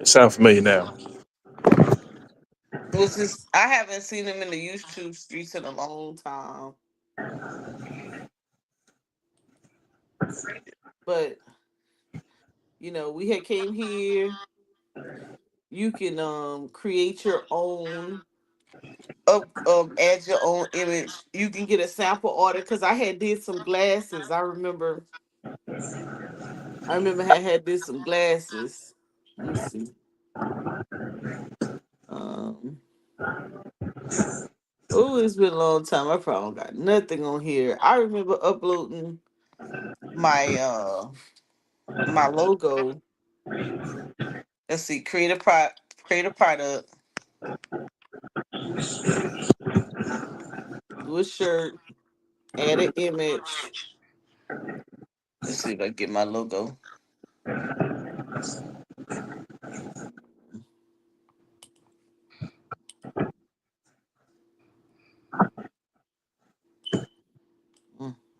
B: it sounds familiar now.
A: It was just I haven't seen him in the YouTube streets in a long time. But we had came here. You can create your own add your own image. You can get a sample order because I had did some glasses. I remember I had did some glasses. Let me see. Um oh, it's been a long time. I probably got nothing on here. I remember uploading my my logo. Let's see, create a product, do a shirt, add an image. Let's see if I can get my logo.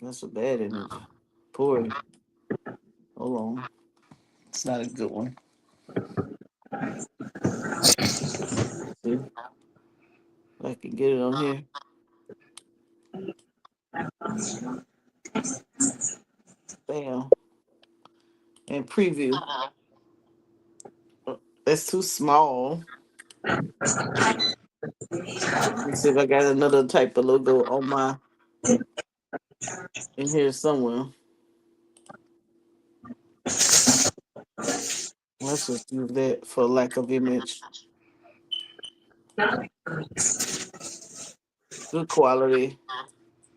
A: That's a bad image. Poor. Hold on. It's not a good one. See if I can get it on here. Bam. And preview. That's too small. Let's see if I got another type of logo on my in here somewhere. Let's just use that for lack of image. Good quality.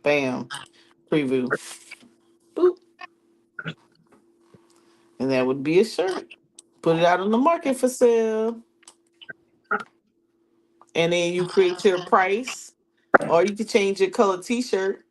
A: Bam. Preview. Boop. And that would be a shirt. Put it out on the market for sale. And then you create your price. Or you can change your color t-shirt.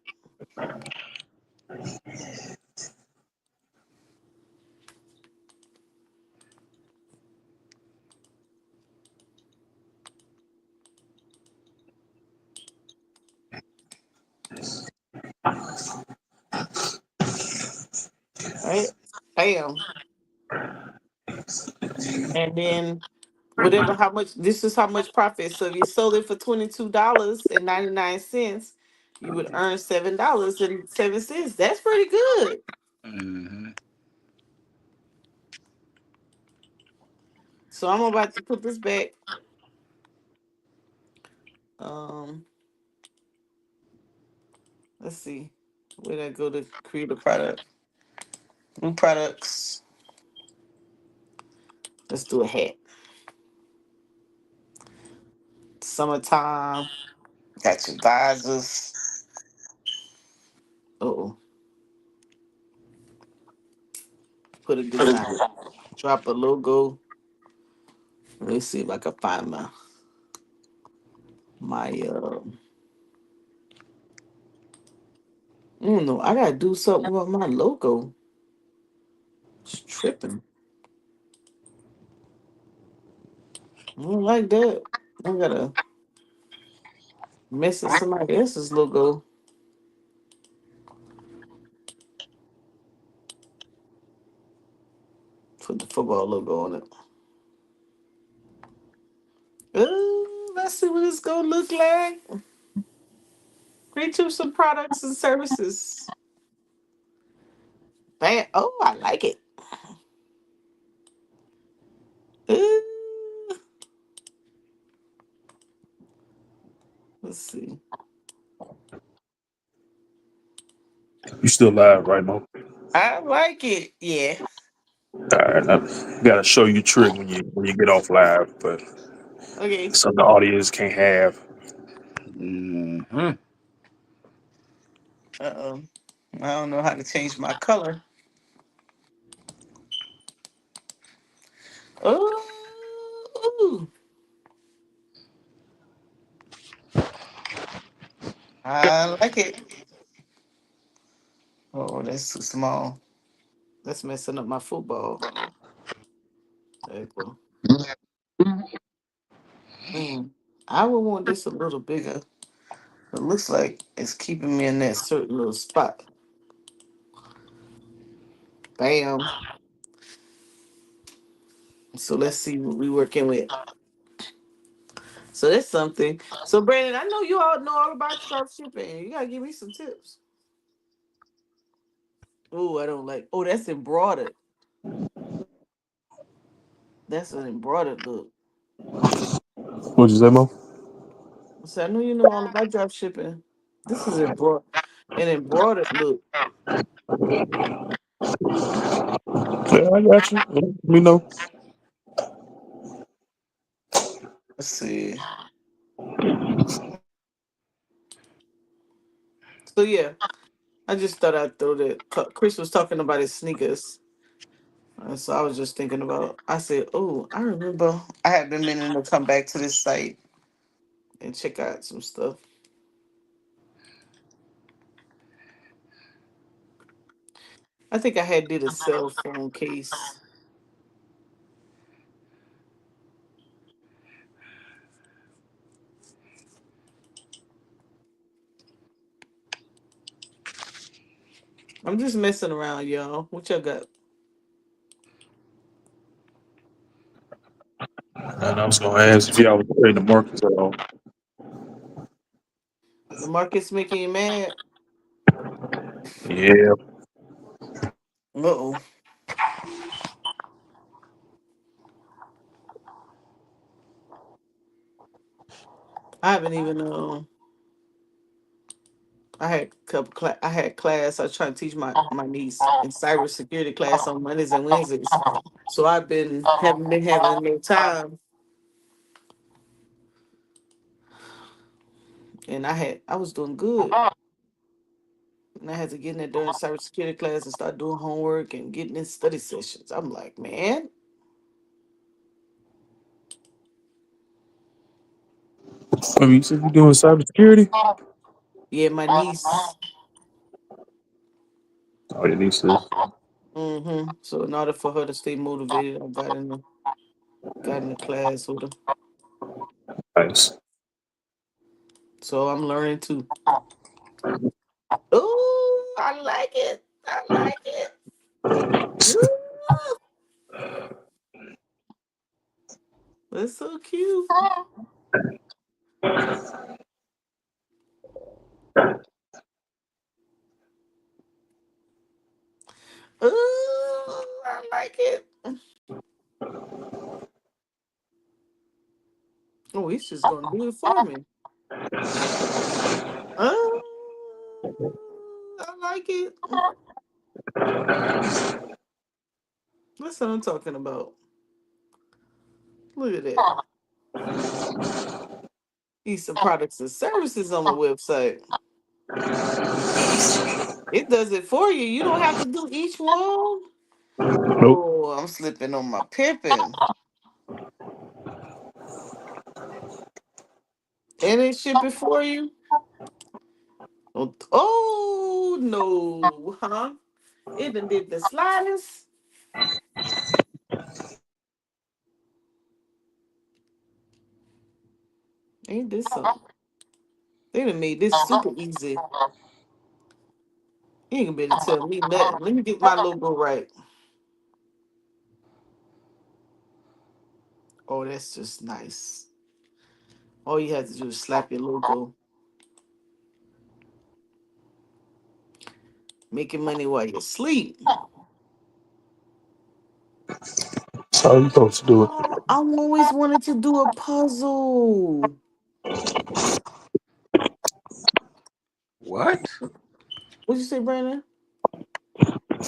A: Right? Bam. And then whatever how much this is how much profit. So if you sold it for $22.99, you would earn $7.07. That's pretty good.
C: Hmm.
A: So I'm about to put this back. Um, let's see. Where did I go to create a product? New products. Let's do a hat. Summertime. Got your visors. Oh, put a design. Drop a logo. Let's see if I can find my. I don't know. I gotta do something with my logo. It's tripping. I don't like that. I gotta mess with somebody else's logo. Put the football logo on it. Let's see what it's gonna look like. Create you some products and services. Bam. Oh, I like it. Ooh, let's see.
B: You still live, right, Mo?
A: I like it. Yeah.
B: All right, I gotta show you a trick when you get off live, but
A: Okay.
B: some of the audience can't have.
C: Hmm.
A: Uh oh. I don't know how to change my color. Oh, I like it. Oh, that's too small. That's messing up my football. There you go. Mm. I would want this a little bigger. It looks like it's keeping me in that certain little spot. Bam. So let's see what we working with. So that's something. So Brandon, I know you all know all about drop shipping. You gotta give me some tips. Oh, I don't like. Oh, that's embroidered. That's an embroidered look.
B: What'd you say, Mo?
A: So I know you know all about drop shipping. This is an embroidered look.
B: Yeah, I got you. Let me know.
A: Let's see. So yeah, I just thought I'd throw that. Chris was talking about his sneakers. So I was just thinking about. I said, "Oh, I remember. I had been meaning to come back to this site and check out some stuff. I think I had did a cell phone case. I'm just messing around, y'all. What y'all got?
B: And I was gonna ask if y'all was trading the markets at all.
A: The market's making you mad.
B: Yeah.
A: Uh oh. I haven't even. I had I had class. I was trying to teach my niece in cybersecurity class on Mondays and Wednesdays. So I've been haven't been having no time, and I was doing good. And I had to get in there during cybersecurity class and start doing homework and getting in study sessions. I'm like, man,
B: I mean, you said you're doing cybersecurity?
A: yeah, my niece.
B: Oh, your niece is.
A: So in order for her to stay motivated, I got in the class with her.
B: Nice.
A: So I'm learning too. Oh, I like it. I like it. Ooh, that's so cute. Oh, I like it. Oh, he's just gonna do it for me. Oh, I like it. That's what I'm talking about. Look at that. These some products and services on my website. It does it for you. You don't have to do each one.
B: Nope.
A: Oh, I'm slipping on my pippin. And it ship it for you. Oh no, huh? It done did the sliders. Ain't this something? They done made this super easy. You ain't gonna be able to tell me nothing. Let me get my logo right. Oh, that's just nice. All you have to do is slap your logo. Making money while you sleep.
B: That's how you supposed to do it.
A: Oh, I always wanted to do a puzzle.
C: What?
A: What'd you say, Brandon?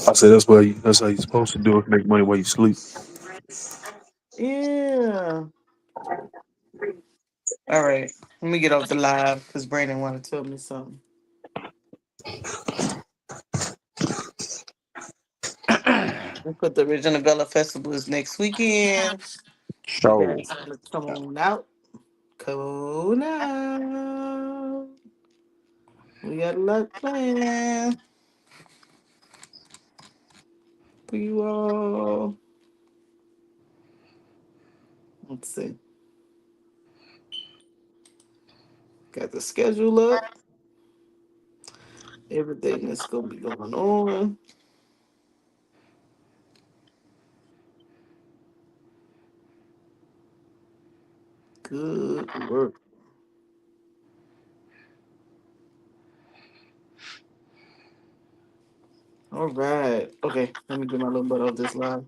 B: I said that's how you supposed to do it. Make money while you sleep.
A: Yeah. All right. Let me get off the live because Brandon want to tell me something. We put the Original Bella Festival is next weekend. You
C: Show.
A: guys want to come on out? Come on out. We got a lot planned for you all. Let's see. Got the schedule up. Everything that's gonna be going on. Good work. All right. Okay, let me get my little butt off this line.